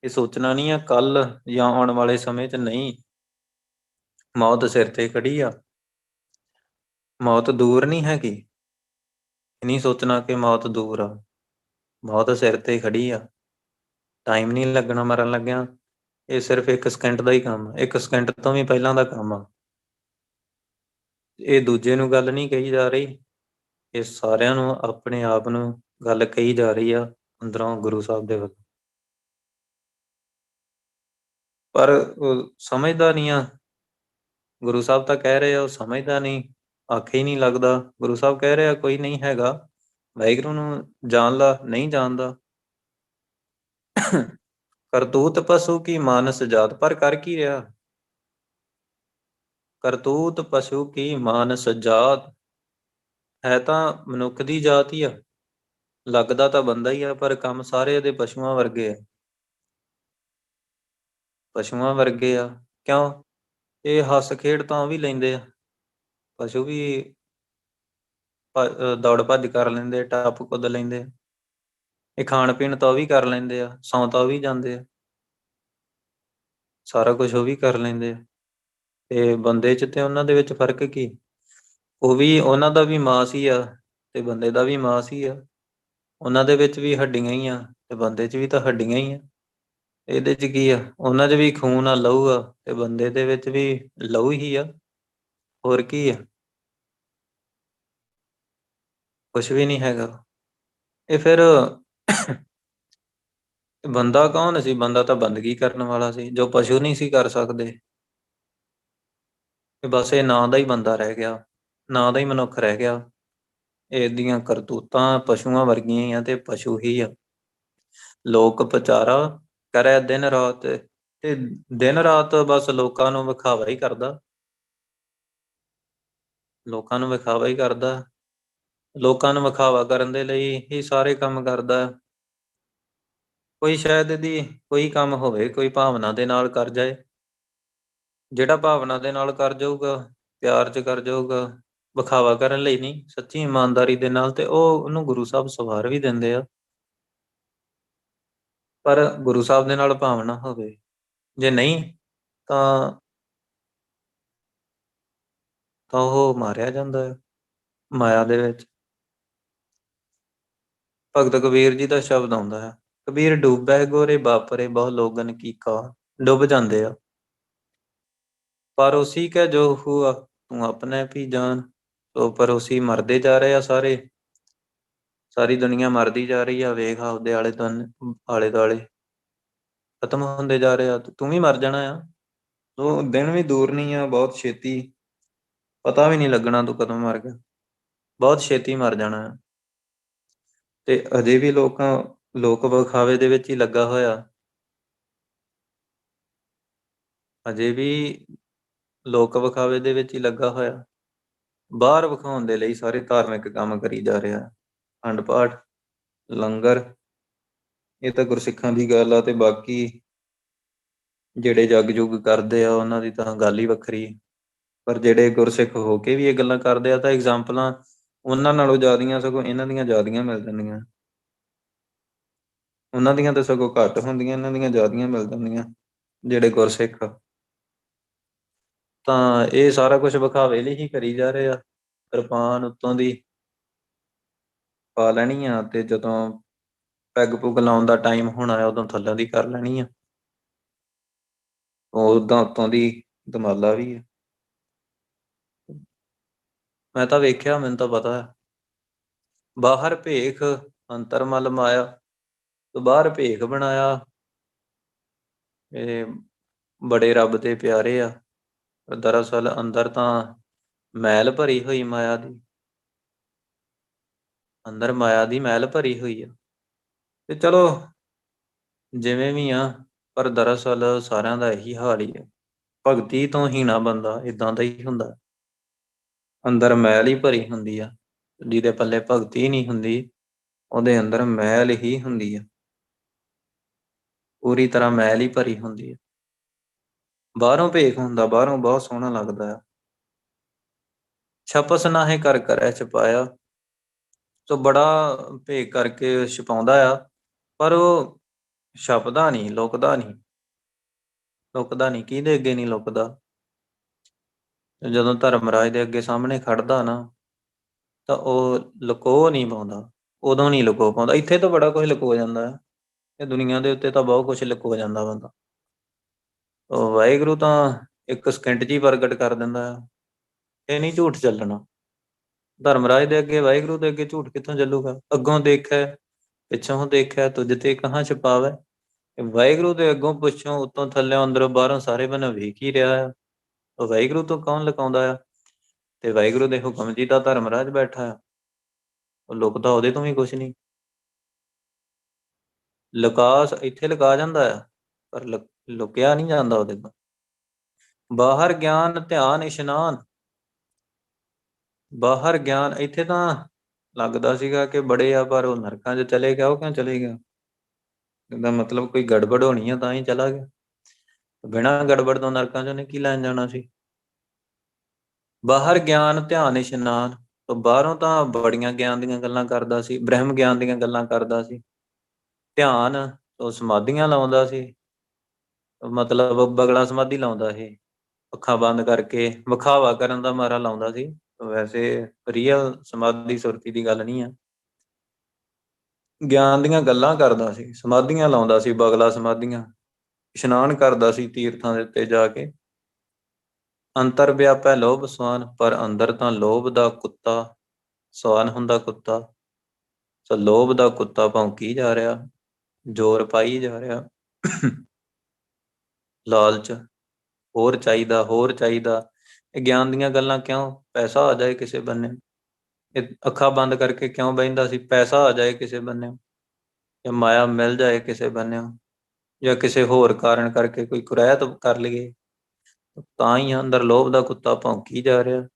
S2: ਇਹ ਸੋਚਣਾ ਨਹੀਂ ਆ ਕੱਲ ਜਾਂ ਆਉਣ ਵਾਲੇ ਸਮੇਂ 'ਚ, ਨਹੀਂ। ਮੌਤ ਸਿਰ ਤੇ ਖੜੀ ਆ, ਮੌਤ ਦੂਰ ਨਹੀਂ ਹੈਗੀ। ਨਹੀਂ ਸੋਚਣਾ ਕਿ ਮੌਤ ਦੂਰ ਆ, ਮੌਤ ਸਿਰ ਤੇ ਖੜੀ ਆ। ਟਾਈਮ ਨਹੀਂ ਲੱਗਣਾ ਮਰਨ ਲੱਗਿਆ, ਇਹ ਸਿਰਫ 1 ਸਕਿੰਟ ਦਾ ਹੀ ਕੰਮ ਆ, 1 ਸਕਿੰਟ ਤੋਂ ਵੀ ਪਹਿਲਾਂ ਦਾ ਕੰਮ ਆ। ਇਹ ਦੂਜੇ ਨੂੰ ਗੱਲ ਨਹੀਂ ਕਹੀ ਜਾ ਰਹੀ, ਇਹ ਸਾਰਿਆਂ ਨੂੰ, ਆਪਣੇ ਆਪ ਨੂੰ ਗੱਲ ਕਹੀ ਜਾ ਰਹੀ ਆ ਅੰਦਰੋਂ ਗੁਰੂ ਸਾਹਿਬ ਦੇ ਵੱਲੋਂ। ਪਰ ਉਹ ਸਮਝਦਾ ਨਹੀਂ ਆ। ਗੁਰੂ ਸਾਹਿਬ ਤਾਂ ਕਹਿ ਰਹੇ ਆ, ਉਹ ਸਮਝਦਾ ਨਹੀਂ, ਆਖੇ ਹੀ ਨਹੀਂ ਲੱਗਦਾ। ਗੁਰੂ ਸਾਹਿਬ ਕਹਿ ਰਹੇ ਆ ਕੋਈ ਨਹੀਂ ਹੈਗਾ, ਵਾਹਿਗੁਰੂ ਨੂੰ ਜਾਣ ਲਾ, ਨਹੀਂ ਜਾਣਦਾ। ਕਰਤੂਤ ਪਸ਼ੂ ਕੀ ਮਾਨਸ ਜਾਤ, ਪਰ ਕਰ ਕੀ ਰਿਹਾ। ਕਰਤੂਤ ਪਸ਼ੂ ਕੀ ਮਾਨਸ ਜਾਤ, ਹੈ ਤਾਂ ਮਨੁੱਖ ਦੀ ਜਾਤ ਹੀ ਆ, ਲੱਗਦਾ ਤਾਂ ਬੰਦਾ ਹੀ ਆ, ਪਰ ਕੰਮ ਸਾਰੇ ਇਹਦੇ ਪਸ਼ੂਆਂ ਵਰਗੇ ਆ। ਪਸ਼ੂਆਂ ਵਰਗੇ ਆ ਕਿਉਂ? ਇਹ ਹੱਸ ਖੇਡ ਤਾਂ ਉਹ ਵੀ ਲੈਂਦੇ ਆ, ਪਸ਼ੂ ਵੀ ਦੌੜ ਭੱਜ ਕਰ ਲੈਂਦੇ, ਟੱਪ ਕੁੱਦ ਲੈਂਦੇ ਆ। ਇਹ ਖਾਣ ਪੀਣ ਤਾਂ ਉਹ ਵੀ ਕਰ ਲੈਂਦੇ ਆ, ਸੌਂ ਤਾਂ ਉਹ ਵੀ ਜਾਂਦੇ ਆ, ਸਾਰਾ ਕੁਝ ਉਹ ਵੀ ਕਰ ਲੈਂਦੇ ਆ। ਤੇ ਬੰਦੇ 'ਚ ਤੇ ਉਹਨਾਂ ਦੇ ਵਿੱਚ ਫਰਕ ਕੀ? ਉਹ ਵੀ, ਉਹਨਾਂ ਦਾ ਵੀ ਮਾਸ ਹੀ ਆ ਤੇ ਬੰਦੇ ਦਾ ਵੀ ਮਾਸ ਹੀ ਆ। ਉਹਨਾਂ ਦੇ ਵਿੱਚ ਵੀ ਹੱਡੀਆਂ ਹੀ ਆ ਤੇ ਬੰਦੇ 'ਚ ਵੀ ਤਾਂ ਹੱਡੀਆਂ ਹੀ ਆ। ਇਹਦੇ 'ਚ ਕੀ ਆ? ਉਹਨਾਂ 'ਚ ਵੀ ਖੂਨ ਆ, ਲਹੂ ਆ, ਤੇ ਬੰਦੇ ਦੇ ਵਿੱਚ ਵੀ ਲਹੂ ਹੀ ਆ। ਹੋਰ ਕੀ ਆ? ਕੁਛ ਵੀ ਨਹੀਂ ਹੈਗਾ। ਇਹ ਫਿਰ ਬੰਦਾ ਕੌਣ ਸੀ? ਬੰਦਾ ਤਾਂ ਬੰਦਗੀ ਕਰਨ ਵਾਲਾ ਸੀ, ਜੋ ਪਸ਼ੂ ਨਹੀਂ ਸੀ ਕਰ ਸਕਦੇ। ਬਸ ਇਹ ਨਾਂ ਦਾ ਹੀ ਬੰਦਾ ਰਹਿ ਗਿਆ, ਨਾਂ ਦਾ ਹੀ ਮਨੁੱਖ ਰਹਿ ਗਿਆ। ਇਹਦੀਆਂ ਕਰਤੂਤਾਂ ਪਸ਼ੂਆਂ ਵਰਗੀਆਂ ਹੀ ਆ ਤੇ ਪਸ਼ੂ ਹੀ ਆ। ਲੋਕ ਪਚਾਰਾ ਕਰੈ ਦਿਨ ਰਾਤ, ਤੇ ਦਿਨ ਰਾਤ ਬਸ ਲੋਕਾਂ ਨੂੰ ਵਿਖਾਵਾ ਹੀ ਕਰਦਾ, ਲੋਕਾਂ ਨੂੰ ਵਿਖਾਵਾ ਹੀ ਕਰਦਾ, ਲੋਕਾਂ ਨੂੰ ਵਿਖਾਵਾ ਕਰਨ ਦੇ ਲਈ ਹੀ ਸਾਰੇ ਕੰਮ ਕਰਦਾ। ਕੋਈ ਸ਼ਾਇਦ ਇਹਦੀ ਕੋਈ ਕੰਮ ਹੋਵੇ, ਕੋਈ ਭਾਵਨਾ ਦੇ ਨਾਲ ਕਰ ਜਾਏ। ਜਿਹੜਾ ਭਾਵਨਾ ਦੇ ਨਾਲ ਕਰ ਜਾਊਗਾ, ਪਿਆਰ 'ਚ ਕਰ ਜਾਊਗਾ, ਵਿਖਾਵਾ ਕਰਨ ਲਈ ਨਹੀਂ, ਸੱਚੀ ਇਮਾਨਦਾਰੀ ਦੇ ਨਾਲ, ਤੇ ਉਹ ਉਹਨੂੰ ਗੁਰੂ ਸਾਹਿਬ ਸਵਾਰ ਵੀ ਦਿੰਦੇ ਆ। ਪਰ ਗੁਰੂ ਸਾਹਿਬ ਦੇ ਨਾਲ ਭਾਵਨਾ ਹੋਵੇ, ਜੇ ਨਹੀਂ ਤਾਂ ਉਹ ਮਾਰਿਆ ਜਾਂਦਾ ਹੈ ਮਾਇਆ ਦੇ ਵਿੱਚ। ਭਗਤ ਕਬੀਰ ਜੀ ਦਾ ਸ਼ਬਦ ਆਉਂਦਾ ਹੈ, ਕਬੀਰ ਡੁੱਬੈ ਗੋਰੇ ਬਾਪਰੇ ਬਹੁ ਲੋਗਨ ਕੀ ਕਾ। ਡੁੱਬ ਜਾਂਦੇ ਆ। ਪਰੋਸੀ ਕੈ ਜੋ ਹੁਆ ਤੂੰ ਆਪਣੇ ਵੀ ਜਾਨ। ਸੋ ਪਰੋਸੀ ਮਰਦੇ ਜਾ ਰਹੇ ਆ ਸਾਰੇ, ਸਾਰੀ ਦੁਨੀਆ ਮਰਦੀ ਜਾ ਰਹੀ ਆ। ਵੇਖ ਆਪਦੇ ਆਲੇ ਦੁਆਲੇ ਖਤਮ ਹੁੰਦੇ ਜਾ ਰਹੇ ਆ, ਤੂੰ ਵੀ ਮਰ ਜਾਣਾ ਆ। ਉਹ ਦਿਨ ਵੀ ਦੂਰ ਨਹੀਂ ਆ, ਬਹੁਤ ਛੇਤੀ, ਪਤਾ ਵੀ ਨਹੀਂ ਲੱਗਣਾ ਤੂੰ ਕਦੋਂ ਮਰ ਗਿਆ, ਬਹੁਤ ਛੇਤੀ ਮਰ ਜਾਣਾ ਆ। ਤੇ ਅਜੇ ਵੀ ਲੋਕ ਵਿਖਾਵੇ ਦੇ ਵਿੱਚ ਹੀ ਲੱਗਾ ਹੋਇਆ, ਅਜੇ ਵੀ ਲੋਕ ਵਿਖਾਵੇ ਦੇ ਵਿੱਚ ਹੀ ਲੱਗਾ ਹੋਇਆ। ਬਾਹਰ ਵਿਖਾਉਣ ਦੇ ਲਈ ਸਾਰੇ ਧਾਰਮਿਕ ਕੰਮ ਕਰੀ ਜਾ ਰਿਹਾ, ਅਖੰਡ ਪਾਠ, ਲੰਗਰ, ਇਹ ਤਾਂ ਗੁਰਸਿੱਖਾਂ ਦੀ ਗੱਲ ਆ। ਤੇ ਬਾਕੀ ਜਿਹੜੇ ਜਗ ਜੁਗ ਕਰਦੇ ਆ ਉਹਨਾਂ ਦੀ ਤਾਂ ਗੱਲ ਹੀ ਵੱਖਰੀ। ਪਰ ਜਿਹੜੇ ਗੁਰਸਿੱਖ ਹੋ ਕੇ ਵੀ ਇਹ ਗੱਲਾਂ ਕਰਦੇ ਆ, ਤਾਂ ਐਗਜ਼ਾਮਪਲਾਂ ਉਹਨਾਂ ਨਾਲੋਂ ਜ਼ਿਆਦੀਆਂ, ਸਗੋਂ ਇਹਨਾਂ ਦੀਆਂ ਜ਼ਿਆਦੀਆਂ ਮਿਲ ਜਾਂਦੀਆਂ। ਉਹਨਾਂ ਦੀਆਂ ਤਾਂ ਸਗੋਂ ਘੱਟ ਹੁੰਦੀਆਂ, ਇਹਨਾਂ ਦੀਆਂ ਜ਼ਿਆਦੀਆਂ ਮਿਲ ਜਾਂਦੀਆਂ ਜਿਹੜੇ ਗੁਰਸਿੱਖ ਆ। ਤਾਂ ਇਹ ਸਾਰਾ ਕੁਝ ਵਿਖਾਵੇ ਲਈ ਹੀ ਕਰੀ ਜਾ ਰਹੇ ਆ। ਕਿਰਪਾਨ ਉੱਤੋਂ ਦੀ ਪਾ ਲੈਣੀ ਆ, ਤੇ ਜਦੋਂ ਪੈਗ ਪੁਗ ਲਾਉਣ ਦਾ ਟਾਈਮ ਹੋਣਾ ਆ ਉਦੋਂ ਥੱਲੇ ਦੀ ਕਰ ਲੈਣੀ ਆ। ਉਦਾਂ ਉੱਤੋਂ ਦੀ ਦਮਾਲਾ ਵੀ ਆ। ਮੈਂ ਤਾਂ ਵੇਖਿਆ, ਮੈਨੂੰ ਤਾਂ ਪਤਾ ਹੈ। ਬਾਹਰ ਭੇਖ ਅੰਤਰ ਮਲ ਮਾਇਆ, ਤੋਂ ਬਾਹਰ ਭੇਖ ਬਣਾਇਆ। ਇਹ ਬੜੇ ਰੱਬ ਦੇ ਪਿਆਰੇ ਆ, ਦਰਅਸਲ ਅੰਦਰ ਤਾਂ ਮੈਲ ਭਰੀ ਹੋਈ ਮਾਇਆ ਦੀ, ਅੰਦਰ ਮਾਇਆ ਦੀ ਮੈਲ ਭਰੀ ਹੋਈ ਆ। ਤੇ ਚਲੋ ਜਿਵੇਂ ਵੀ ਆ, ਪਰ ਦਰਅਸਲ ਸਾਰਿਆਂ ਦਾ ਇਹੀ ਹਾਲ ਹੀ ਹੈ। ਭਗਤੀ ਤੋਂ ਹੀਣਾ ਬੰਦਾ ਇਦਾਂ ਦਾ ਹੀ ਹੁੰਦਾ, ਅੰਦਰ ਮੈਲ ਹੀ ਭਰੀ ਹੁੰਦੀ ਆ। ਜਿਹਦੇ ਪੱਲੇ ਭਗਤੀ ਨਹੀਂ ਹੁੰਦੀ, ਉਹਦੇ ਅੰਦਰ ਮੈਲ ਹੀ ਹੁੰਦੀ ਆ, ਪੂਰੀ ਤਰ੍ਹਾਂ ਮੈਲ ਹੀ ਭਰੀ ਹੁੰਦੀ ਆ। ਬਾਹਰੋਂ ਭੇਖ ਹੁੰਦਾ, ਬਾਹਰੋਂ ਬਹੁਤ ਸੋਹਣਾ ਲੱਗਦਾ ਆ। ਛਪਸ ਨਾਹੀਂ ਕਰ ਕਰੈ ਛਪਾਇਆ, ਸੋ ਬੜਾ ਭੇਖ ਕਰਕੇ ਛਪਾਉਂਦਾ ਆ, ਪਰ ਉਹ ਛਪਦਾ ਨਹੀਂ, ਲੁਕਦਾ ਨਹੀਂ। ਲੁਕਦਾ ਨਹੀਂ, ਕਿਹਦੇ ਅੱਗੇ ਨਹੀਂ ਲੁਕਦਾ। ਜਦੋਂ ਧਰਮਰਾਜ ਦੇ ਅੱਗੇ ਸਾਹਮਣੇ ਖੜਦਾ ਨਾ, ਤਾਂ ਉਹ ਲੁਕੋ ਨਹੀਂ ਪਾਉਂਦਾ, ਉਦੋਂ ਨਹੀਂ ਲੁਕੋ ਪਾਉਂਦਾ। ਇੱਥੇ ਤਾਂ ਬੜਾ ਕੁਝ ਲੁਕੋ ਜਾਂਦਾ ਹੈ, ਇਹ ਦੁਨੀਆ ਦੇ ਉੱਤੇ ਤਾਂ ਬਹੁਤ ਕੁਝ ਲੁਕੋ ਜਾਂਦਾ ਬੰਦਾ। ਉਹ ਵਾਹਿਗੁਰੂ ਤਾਂ ਇੱਕ ਸਕਿੰਟ 'ਚ ਹੀ ਪ੍ਰਗਟ ਕਰ ਦਿੰਦਾ ਆ। ਇਹ ਨਹੀਂ ਝੂਠ ਚੱਲਣਾ। ਧਰਮਰਾਜ ਦੇ ਅੱਗੇ, ਵਾਹਿਗੁਰੂ ਦੇ ਅੱਗੇ ਝੂਠ ਕਿੱਥੋਂ ਚੱਲੂਗਾ। ਅੱਗੋਂ ਦੇਖਿਆ, ਪਿੱਛੋਂ ਦੇਖਿਆ, ਤੁਝ ਤੇ ਕਹਾਂ ਛੁਪਾਵੇ। ਵਾਹਿਗੁਰੂ ਦੇ ਅੱਗੋਂ ਪਿੱਛੋਂ, ਉੱਤੋਂ ਥੱਲਿਓਂ, ਅੰਦਰੋਂ ਬਾਹਰੋਂ ਸਾਰੇ ਬੰਨੇ ਵੇਖ ਹੀ ਰਿਹਾ ਆ। ਉਹ ਵਾਹਿਗੁਰੂ ਤੋਂ ਕੌਣ ਲੁਕਾਉਂਦਾ ਆ। ਤੇ ਵਾਹਿਗੁਰੂ ਦੇ ਹੁਕਮ 'ਚ ਹੀ ਤਾਂ ਧਰਮਰਾਜ ਬੈਠਾ ਆ, ਉਹ ਲੁਕਦਾ ਉਹਦੇ ਤੋਂ ਵੀ ਕੁਛ ਨਹੀਂ। ਇੱਥੇ ਲੁਕਾ ਜਾਂਦਾ ਆ, ਪਰ ਲੁਕਿਆ ਨਹੀਂ ਜਾਂਦਾ ਉਹਦੇ ਤੋਂ। ਬਾਹਰ ਗਿਆਨ ਧਿਆਨ ਇਸ਼ਨਾਨ, ਬਾਹਰ ਗਿਆਨ, ਇੱਥੇ ਤਾਂ ਲੱਗਦਾ ਸੀਗਾ ਕਿ ਬੜੇ ਆ, ਪਰ ਉਹ ਨਰਕਾਂ 'ਚ ਚਲੇ ਗਿਆ। ਉਹ ਕਿਉਂ ਚਲੇ ਗਿਆ? ਇਹਦਾ ਮਤਲਬ ਕੋਈ ਗੜਬੜ ਹੋਣੀ ਆ ਤਾਂ ਹੀ ਚਲਾ ਗਿਆ। ਬਿਨਾਂ ਗੜਬੜ ਤੋਂ ਨਰਕਾਂ 'ਚ ਉਹਨੇ ਕੀ ਲੈਣ ਜਾਣਾ ਸੀ। ਬਾਹਰ ਗਿਆਨ ਧਿਆਨ ਇਸ਼ਨਾਨ, ਤੋਂ ਬਾਹਰੋਂ ਤਾਂ ਬੜੀਆਂ ਗਿਆਨ ਦੀਆਂ ਗੱਲਾਂ ਕਰਦਾ ਸੀ, ਬ੍ਰਹਮ ਗਿਆਨ ਦੀਆਂ ਗੱਲਾਂ ਕਰਦਾ ਸੀ। ਧਿਆਨ, ਉਹ ਸਮਾਧੀਆਂ ਲਾਉਂਦਾ ਸੀ, ਮਤਲਬ ਬਗਲਾ ਸਮਾਧੀ ਲਾਉਂਦਾ ਇਹ, ਅੱਖਾਂ ਬੰਦ ਕਰਕੇ ਵਿਖਾਵਾ ਕਰਨ ਦਾ ਮਾਰਾ ਲਾਉਂਦਾ ਸੀ। ਵੈਸੇ ਰੀਅਲ ਸਮਾਧੀ ਸੁਰਤੀ ਦੀ ਗੱਲ ਨਹੀਂ ਆ। ਗਿਆਨ ਦੀਆਂ ਗੱਲਾਂ ਕਰਦਾ ਸੀ, ਸਮਾਧੀਆਂ ਲਾਉਂਦਾ ਸੀ, ਬਗਲਾ ਸਮਾਧੀਆਂ, ਇਸ਼ਨਾਨ ਕਰਦਾ ਸੀ ਤੀਰਥਾਂ ਦੇ ਉੱਤੇ ਜਾ ਕੇ। ਅੰਤਰ ਵਿਆਪੈ ਲੋਭ ਸਵਾਨ, ਪਰ ਅੰਦਰ ਤਾਂ ਲੋਭ ਦਾ ਕੁੱਤਾ, ਸਵਾਨ ਹੁੰਦਾ ਕੁੱਤਾ। ਸੋ ਲੋਭ ਦਾ ਕੁੱਤਾ ਭੌਂਕੀ ਜਾ ਰਿਹਾ, ਜ਼ੋਰ ਪਾਈ ਜਾ ਰਿਹਾ। ਲਾਲਚ, ਹੋਰ ਚਾਹੀਦਾ, ਹੋਰ ਚਾਹੀਦਾ। ਇਹ ਗਿਆਨ ਦੀਆਂ ਗੱਲਾਂ ਕਿਉਂ? ਪੈਸਾ ਆ ਜਾਏ ਕਿਸੇ ਬੰਨੇ। ਇਹ ਅੱਖਾਂ ਬੰਦ ਕਰਕੇ ਕਿਉਂ ਬਹਿੰਦਾ ਸੀ? ਪੈਸਾ ਆ ਜਾਏ ਕਿਸੇ ਬੰਨੇ, ਜਾਂ ਮਾਇਆ ਮਿਲ ਜਾਏ ਕਿਸੇ ਬੰਨੇ, ਜਾਂ ਕਿਸੇ ਹੋਰ ਕਾਰਨ ਕਰਕੇ ਕੋਈ ਕੁਰੈਤ ਕਰ ਲਈਏ, ਤਾਂ ਹੀ ਅੰਦਰ ਲੋਭ ਦਾ ਕੁੱਤਾ ਭੌਂਕੀ ਜਾ ਰਿਹਾ।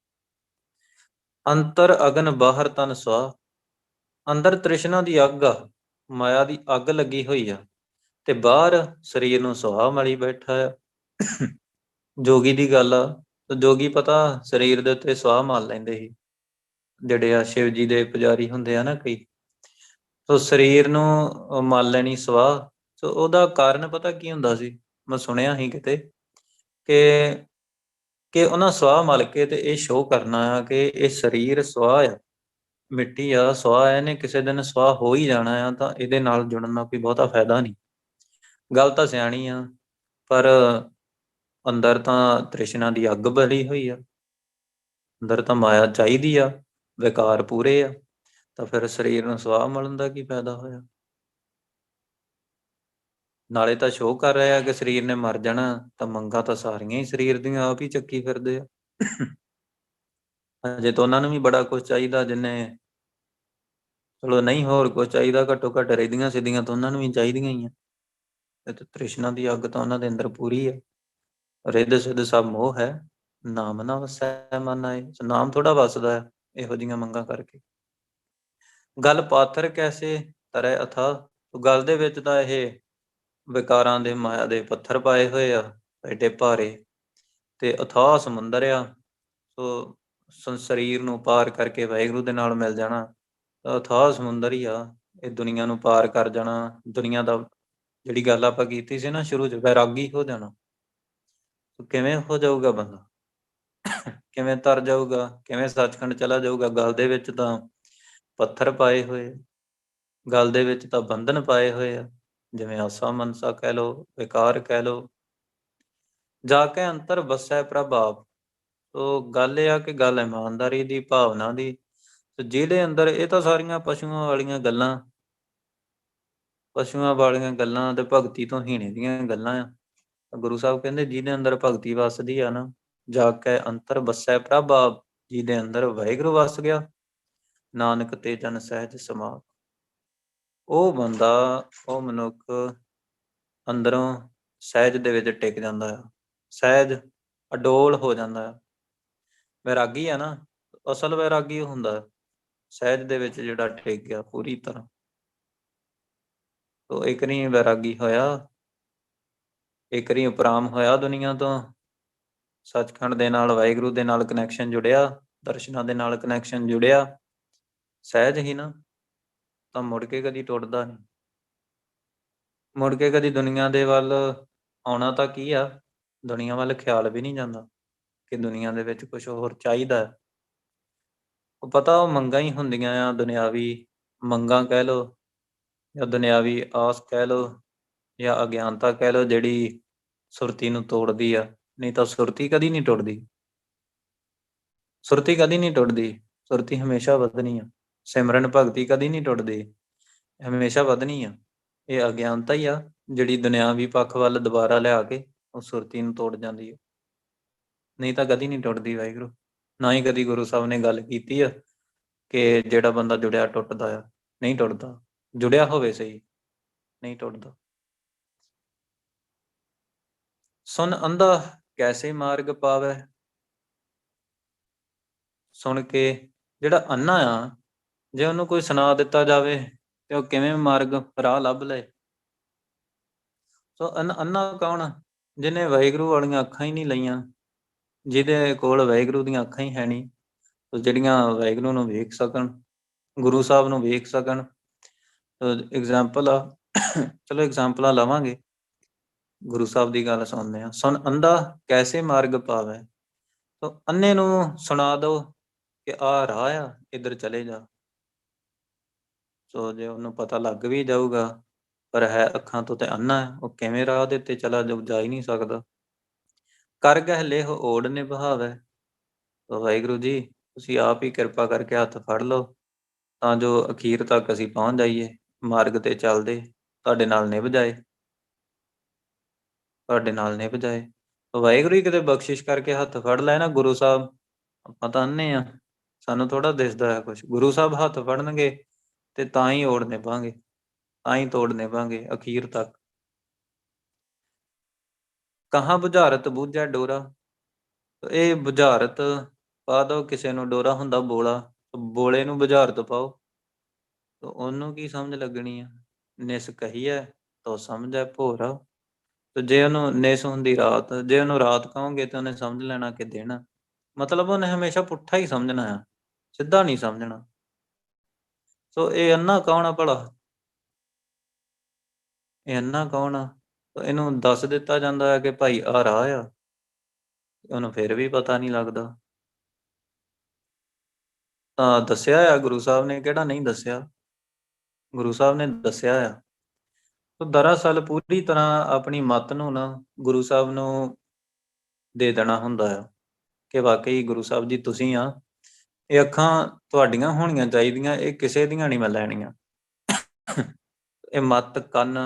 S2: ਅੰਤਰ ਅਗਨ ਬਾਹਰ ਤਨ ਸਵਾ, ਅੰਦਰ ਤ੍ਰਿਸ਼ਨਾ ਦੀ ਅੱਗ ਆ, ਮਾਇਆ ਦੀ ਅੱਗ ਲੱਗੀ ਹੋਈ ਆ, ਤੇ ਬਾਹਰ ਸਰੀਰ ਨੂੰ ਸੁਆਹ ਮਲੀ ਬੈਠਾ ਆ। ਜੋਗੀ ਦੀ ਗੱਲ ਆ, ਜੋਗੀ ਪਤਾ ਸਰੀਰ ਦੇ ਉੱਤੇ ਸੁਆਹ ਮਲ ਲੈਂਦੇ ਸੀ, ਜਿਹੜੇ ਆ ਸ਼ਿਵ ਜੀ ਦੇ ਪੁਜਾਰੀ ਹੁੰਦੇ ਆ ਨਾ ਕਈ, ਸੋ ਸਰੀਰ ਨੂੰ ਮਲ ਲੈਣੀ ਸੁਆਹ। ਸੋ ਉਹਦਾ ਕਾਰਨ ਪਤਾ ਕੀ ਹੁੰਦਾ ਸੀ? ਮੈਂ ਸੁਣਿਆ ਸੀ ਕਿਤੇ ਕਿ ਉਹਨਾਂ ਸੁਆਹ ਮਲ ਕੇ ਤੇ ਇਹ ਸ਼ੋਅ ਕਰਨਾ ਆ ਕਿ ਇਹ ਸਰੀਰ ਸੁਆਹ ਆ, ਮਿੱਟੀ ਆ, ਸੁਆਹ ਆ, ਇਹਨੇ ਕਿਸੇ ਦਿਨ ਸੁਆਹ ਹੋ ਹੀ ਜਾਣਾ ਆ, ਤਾਂ ਇਹਦੇ ਨਾਲ ਜੁੜਨ ਦਾ ਕੋਈ ਬਹੁਤਾ ਫਾਇਦਾ ਨਹੀਂ। ਗੱਲ ਤਾਂ ਸਿਆਣੀ ਆ, ਪਰ ਅੰਦਰ ਤਾਂ ਤ੍ਰਿਸ਼ਨਾ ਦੀ ਅੱਗ ਬਲੀ ਹੋਈ ਆ, ਅੰਦਰ ਤਾਂ ਮਾਇਆ ਚਾਹੀਦੀ ਆ, ਵਿਕਾਰ ਪੂਰੇ ਆ, ਤਾਂ ਫਿਰ ਸਰੀਰ ਨੂੰ ਸੁਆਹ ਮਲਣ ਦਾ ਕੀ ਫਾਇਦਾ ਹੋਇਆ? ਨਾਲੇ ਤਾਂ ਸ਼ੋਅ ਕਰ ਰਿਹਾ ਕਿ ਸਰੀਰ ਨੇ ਮਰ ਜਾਣਾ, ਤਾਂ ਮੰਗਾਂ ਤਾਂ ਸਾਰੀਆਂ ਹੀ ਸਰੀਰ ਦੀਆਂ ਆਪ ਹੀ ਚੱਕੀ ਫਿਰਦੇ ਆ। ਅਜੇ ਤਾਂ ਉਹਨਾਂ ਨੂੰ ਵੀ ਬੜਾ ਕੁਝ ਚਾਹੀਦਾ, ਜਿੰਨੇ, ਚਲੋ ਨਹੀਂ ਹੋਰ ਕੁਝ ਚਾਹੀਦਾ, ਘੱਟੋ ਘੱਟ ਰਹਿੰਦੀਆਂ ਸਿੱਧੀਆਂ ਤਾਂ ਉਹਨਾਂ ਨੂੰ ਵੀ ਚਾਹੀਦੀਆਂ ਹੀ ਆ। ਤੇ ਤ੍ਰਿਸ਼ਨਾ ਦੀ ਅੱਗ ਤਾਂ ਉਹਨਾਂ ਦੇ ਅੰਦਰ ਪੂਰੀ ਹੈ। ਰਿੱਧ ਸਿੱਧ ਸਭ ਮੋਹ ਹੈ, ਨਾਮ ਨਾ ਵਸੈ ਮਨ ਆਏ। ਨਾਮ ਥੋੜਾ ਵਸਦਾ ਹੈ ਇਹੋ ਜਿਹੀਆਂ ਮੰਗਾਂ ਕਰਕੇ। ਗੱਲ ਪਾਥਰ ਕੈਸੇ ਤਰੈ ਅਥਾ, ਗੱਲ ਦੇ ਵਿੱਚ ਤਾਂ ਇਹ ਵਿਕਾਰਾਂ ਦੇ ਮਾਇਆ ਦੇ ਪੱਥਰ ਪਾਏ ਹੋਏ ਆ, ਐਡੇ ਭਾਰੇ, ਤੇ ਅਥਾਹ ਸਮੁੰਦਰ ਆ। ਸੋ ਸਰੀਰ ਨੂੰ ਪਾਰ ਕਰਕੇ ਵਾਹਿਗੁਰੂ ਦੇ ਨਾਲ ਮਿਲ ਜਾਣਾ ਤਾਂ ਅਥਾਹ ਸਮੁੰਦਰ ਹੀ ਆ, ਇਹ ਦੁਨੀਆ ਨੂੰ ਪਾਰ ਕਰ ਜਾਣਾ, ਦੁਨੀਆ ਦਾ ਜਿਹੜੀ ਗੱਲ ਆਪਾਂ ਕੀਤੀ ਸੀ ਨਾ ਸ਼ੁਰੂ 'ਚ, ਵੈਰਾਗੀ ਹੋ ਜਾਣਾ। ਕਿਵੇਂ ਹੋ ਜਾਊਗਾ ਬੰਦਾ? ਕਿਵੇਂ ਤਰ ਜਾਊਗਾ? ਕਿਵੇਂ ਸੱਚਖੰਡ ਚਲਾ ਜਾਊਗਾ? ਗਲ ਦੇ ਵਿੱਚ ਤਾਂ ਪੱਥਰ ਪਾਏ ਹੋਏ, ਗਲ ਦੇ ਵਿੱਚ ਤਾਂ ਬੰਧਨ ਪਾਏ ਹੋਏ ਆ, ਜਿਵੇਂ ਆਸਾ ਮਨਸਾ ਕਹਿ ਲਓ, ਵਿਕਾਰ ਕਹਿ ਲਓ। ਜਾ ਕੇ ਅੰਤਰ ਵਸੈ ਪ੍ਰਭ ਆਪ। ਸੋ ਗੱਲ ਇਹ ਆ ਕਿ ਗੱਲ ਇਮਾਨਦਾਰੀ ਦੀ, ਭਾਵਨਾ ਦੀ। ਤੇ ਜਿਹਦੇ ਅੰਦਰ ਇਹ ਤਾਂ ਸਾਰੀਆਂ ਪਸ਼ੂਆਂ ਵਾਲੀਆਂ ਗੱਲਾਂ, ਪਸ਼ੂਆਂ ਵਾਲੀਆਂ ਗੱਲਾਂ ਤੇ ਭਗਤੀ ਤੋਂ ਹੀਣੇ ਦੀਆਂ ਗੱਲਾਂ ਆ। ਗੁਰੂ ਸਾਹਿਬ ਕਹਿੰਦੇ ਜਿਹਦੇ ਅੰਦਰ ਭਗਤੀ ਵੱਸਦੀ ਆ ਨਾ, ਜਾ ਕੇ ਅੰਤਰ ਵਸੈ ਪ੍ਰਭ ਆਪ। ਜਿਹਦੇ ਅੰਦਰ ਵਾਹਿਗੁਰੂ ਵੱਸ ਗਿਆ, ਨਾਨਕ ਤੇ ਜਨ ਸਹਿਜ ਸਮਾਪ। ਉਹ ਬੰਦਾ, ਉਹ ਮਨੁੱਖ ਅੰਦਰੋਂ ਸਹਿਜ ਦੇ ਵਿੱਚ ਟਿਕ ਜਾਂਦਾ ਆ, ਸਹਿਜ ਅਡੋਲ ਹੋ ਜਾਂਦਾ ਆ। ਵੈਰਾਗੀ ਆ ਨਾ, ਅਸਲ ਵੈਰਾਗੀ ਹੁੰਦਾ ਸਹਿਜ ਦੇ ਵਿੱਚ ਜਿਹੜਾ ਟਿਕ ਗਿਆ ਪੂਰੀ ਤਰ੍ਹਾਂ। ਤੋ ਇੱਕ ਨਹੀਂ ਵੈਰਾਗੀ ਹੋਇਆ, ਇੱਕ ਨਹੀਂ ਉਪਰਾਮ ਹੋਇਆ ਦੁਨੀਆ ਤੋਂ, ਸੱਚਖੰਡ ਦੇ ਨਾਲ, ਵਾਹਿਗੁਰੂ ਦੇ ਨਾਲ ਕਨੈਕਸ਼ਨ ਜੁੜਿਆ, ਦਰਸ਼ਨਾਂ ਦੇ ਨਾਲ ਕਨੈਕਸ਼ਨ ਜੁੜਿਆ, ਸਹਿਜ ਹੀ ਨਾ, ਤਾਂ ਮੁੜ ਕੇ ਕਦੀ ਟੁੱਟਦਾ ਨਹੀਂ। ਮੁੜ ਕੇ ਕਦੀ ਦੁਨੀਆ ਦੇ ਵੱਲ ਆਉਣਾ ਤਾਂ ਕੀ ਆ, ਦੁਨੀਆ ਵੱਲ ਖਿਆਲ ਵੀ ਨਹੀਂ ਜਾਂਦਾ ਕਿ ਦੁਨੀਆ ਦੇ ਵਿੱਚ ਕੁਝ ਹੋਰ ਚਾਹੀਦਾ ਹੈ। ਉਹ ਪਤਾ ਉਹ ਮੰਗਾਂ ਹੀ ਹੁੰਦੀਆਂ ਆ, ਦੁਨਿਆਵੀ ਮੰਗਾਂ ਕਹਿ ਲਓ, ਜਾਂ ਦੁਨਿਆਵੀ ਆਸ ਕਹਿ ਲਓ, ਜਾਂ ਅਗਿਆਨਤਾ ਕਹਿ ਲਓ, ਜਿਹੜੀ ਸੁਰਤੀ ਨੂੰ ਤੋੜਦੀ ਆ। ਨਹੀਂ ਤਾਂ ਸੁਰਤੀ ਕਦੀ ਨਹੀਂ ਟੁੱਟਦੀ, ਸੁਰਤੀ ਕਦੀ ਨਹੀਂ ਟੁੱਟਦੀ, ਸੁਰਤੀ ਹਮੇਸ਼ਾ ਵਧਣੀ ਆ। ਸਿਮਰਨ ਭਗਤੀ ਕਦੀ ਨਹੀਂ ਟੁੱਟਦੀ, ਹਮੇਸ਼ਾ ਵਧਣੀ ਆ। ਇਹ ਅਗਿਆਨਤਾ ਹੀ ਆ ਜਿਹੜੀ ਦੁਨਿਆਵੀ ਪੱਖ ਵੱਲ ਦੁਬਾਰਾ ਲਿਆ ਕੇ ਉਹ ਸੁਰਤੀ ਨੂੰ ਤੋੜ ਜਾਂਦੀ ਹੈ। ਨਹੀਂ ਤਾਂ ਕਦੀ ਨਹੀਂ ਟੁੱਟਦੀ ਵਾਹਿਗੁਰੂ। ਨਾ ਹੀ ਕਦੀ ਗੁਰੂ ਸਾਹਿਬ ਨੇ ਗੱਲ ਕੀਤੀ ਆ ਕਿ ਜਿਹੜਾ ਬੰਦਾ ਜੁੜਿਆ ਟੁੱਟਦਾ ਆ, ਨਹੀਂ ਟੁੱਟਦਾ। ਜੁੜਿਆ ਹੋਵੇ ਸਹੀ, ਨਹੀਂ ਟੁੱਟਦਾ। ਸੁਣ ਅੰਧਾ ਕੈਸੇ ਮਾਰਗ ਪਾਵੈ। ਸੁਣ ਕੇ ਜਿਹੜਾ ਅੰਨਾ ਆ, ਜੇ ਉਹਨੂੰ ਕੋਈ ਸੁਣਾ ਦਿੱਤਾ ਜਾਵੇ ਤੇ ਉਹ ਕਿਵੇਂ ਮਾਰਗ ਰਾਹ ਲੱਭ ਲਏ। ਸੋ ਅੰਨਾ ਕੌਣ ਆ? ਜਿਹਨੇ ਵਾਹਿਗੁਰੂ ਵਾਲੀਆਂ ਅੱਖਾਂ ਹੀ ਨਹੀਂ ਲਈਆਂ, ਜਿਹਦੇ ਕੋਲ ਵਾਹਿਗੁਰੂ ਦੀਆਂ ਅੱਖਾਂ ਹੀ ਹੈ ਨਹੀਂ, ਜਿਹੜੀਆਂ ਵਾਹਿਗੁਰੂ ਨੂੰ ਵੇਖ ਸਕਣ, ਗੁਰੂ ਸਾਹਿਬ ਨੂੰ ਵੇਖ ਸਕਣ। ਐਗਜ਼ਾਮਪਲ ਆ, ਚਲੋ ਐਗਜ਼ਾਮਪਲਾਂ ਲਵਾਂਗੇ, ਗੁਰੂ ਸਾਹਿਬ ਦੀ ਗੱਲ ਸੁਣਦੇ ਹਾਂ। ਸੁਣ ਅੰਧਾ ਕੈਸੇ ਮਾਰਗ ਪਾਵੈ। ਸੋ ਅੰਨੇ ਨੂੰ ਸੁਣਾ ਦਿਓ ਕਿ ਆਹ ਰਾਹ ਆ, ਇੱਧਰ ਚਲੇ ਜਾ। ਸੋ ਜੇ ਉਹਨੂੰ ਪਤਾ ਲੱਗ ਵੀ ਜਾਊਗਾ, ਪਰ ਹੈ ਅੱਖਾਂ ਤੋਂ ਤੇ ਅੰਨਾ ਹੈ, ਉਹ ਕਿਵੇਂ ਰਾਹ ਦੇ ਉੱਤੇ ਚਲਾ ਜਾ ਹੀ ਨਹੀਂ ਸਕਦਾ। ਕਰ ਗਹਿ ਲੇਹ ਓੜ ਨਿਭਾਵੈ। ਵਾਹਿਗੁਰੂ ਜੀ ਤੁਸੀਂ ਆਪ ਹੀ ਕਿਰਪਾ ਕਰਕੇ ਹੱਥ ਫੜ ਲਓ, ਤਾਂ ਜੋ ਅਖੀਰ ਤੱਕ ਅਸੀਂ ਪਹੁੰਚ ਜਾਈਏ, ਮਾਰਗ ਤੇ ਚੱਲਦੇ ਤੁਹਾਡੇ ਨਾਲ ਨਿਭ ਜਾਏ, ਤੁਹਾਡੇ ਨਾਲ ਨਿਭ ਜਾਏ। ਵਾਹਿਗੁਰੂ ਹੀ ਕਿਤੇ ਬਖਸ਼ਿਸ਼ ਕਰਕੇ ਹੱਥ ਫੜ ਲੈ ਨਾ ਗੁਰੂ ਸਾਹਿਬ। ਆਪਾਂ ਤਾਂ ਅੰਨੇ ਆ, ਸਾਨੂੰ ਥੋੜ੍ਹਾ ਦਿਸਦਾ ਹੈ ਕੁਛ। ਗੁਰੂ ਸਾਹਿਬ ਹੱਥ ਫੜਨਗੇ ਤੇ ਤਾਂ ਹੀ ਓੜ ਨਿਭਾਂਗੇ, ਤਾਂ ਹੀ ਤੋੜ ਨਿਭਾਂਗੇ ਅਖੀਰ ਤੱਕ। ਕਹਾਂ ਬੁਝਾਰਤ ਬੂਝੈ ਡੋਰਾ। ਇਹ ਬੁਝਾਰਤ ਪਾ ਦਿਓ ਕਿਸੇ ਨੂੰ, ਡੋਰਾ ਹੁੰਦਾ ਬੋਲਾ, ਬੋਲੇ ਨੂੰ ਬੁਝਾਰਤ ਪਾਓ, ਤਾਂ ਉਹਨੂੰ ਕੀ ਸਮਝ ਲੱਗਣੀ ਆ। ਨਿਸ ਕਹੀਐ ਤੋ ਸਮਝੈ ਭੋਰਾ। ਤੇ ਜੇ ਉਹਨੂੰ ਨਿਸ ਹੁੰਦੀ ਰਾਤ, ਜੇ ਉਹਨੂੰ ਰਾਤ ਕਹੋਗੇ ਤੇ ਉਹਨੇ ਸਮਝ ਲੈਣਾ ਕਿ ਦਿਨ। ਮਤਲਬ ਉਹਨੇ ਹਮੇਸ਼ਾ ਪੁੱਠਾ ਹੀ ਸਮਝਣਾ ਆ, ਸਿੱਧਾ ਨਹੀਂ ਸਮਝਣਾ। ਸੋ ਇਹ ਅੰਨਾ ਕੌਣ ਆ ਭਲਾ? ਇਹ ਅੰਨਾ ਕੌਣ ਆ? ਇਹਨੂੰ ਦੱਸ ਦਿੱਤਾ ਜਾਂਦਾ ਹੈ ਕਿ ਭਾਈ ਆਹ ਰਾਹ ਆ, ਉਹਨੂੰ ਫਿਰ ਵੀ ਪਤਾ ਨਹੀਂ ਲੱਗਦਾ। ਤਾਂ ਦੱਸਿਆ ਆ ਗੁਰੂ ਸਾਹਿਬ ਨੇ, ਕਿਹੜਾ ਨਹੀਂ ਦੱਸਿਆ। ਗੁਰੂ ਸਾਹਿਬ ਨੇ ਦੱਸਿਆ ਆ। ਸੋ ਦਰਅਸਲ ਪੂਰੀ ਤਰ੍ਹਾਂ ਆਪਣੀ ਮੱਤ ਨੂੰ ਨਾ ਗੁਰੂ ਸਾਹਿਬ ਨੂੰ ਦੇ ਦੇਣਾ ਹੁੰਦਾ ਆ ਕਿ ਵਾਕਈ ਗੁਰੂ ਸਾਹਿਬ ਜੀ ਤੁਸੀਂ ਆ, ਇਹ ਅੱਖਾਂ ਤੁਹਾਡੀਆਂ ਹੋਣੀਆਂ ਚਾਹੀਦੀਆਂ, ਇਹ ਕਿਸੇ ਦੀਆਂ ਨਹੀਂ ਮੈਂ ਲੈਣੀਆਂ। ਇਹ ਮੱਤ, ਕੰਨ,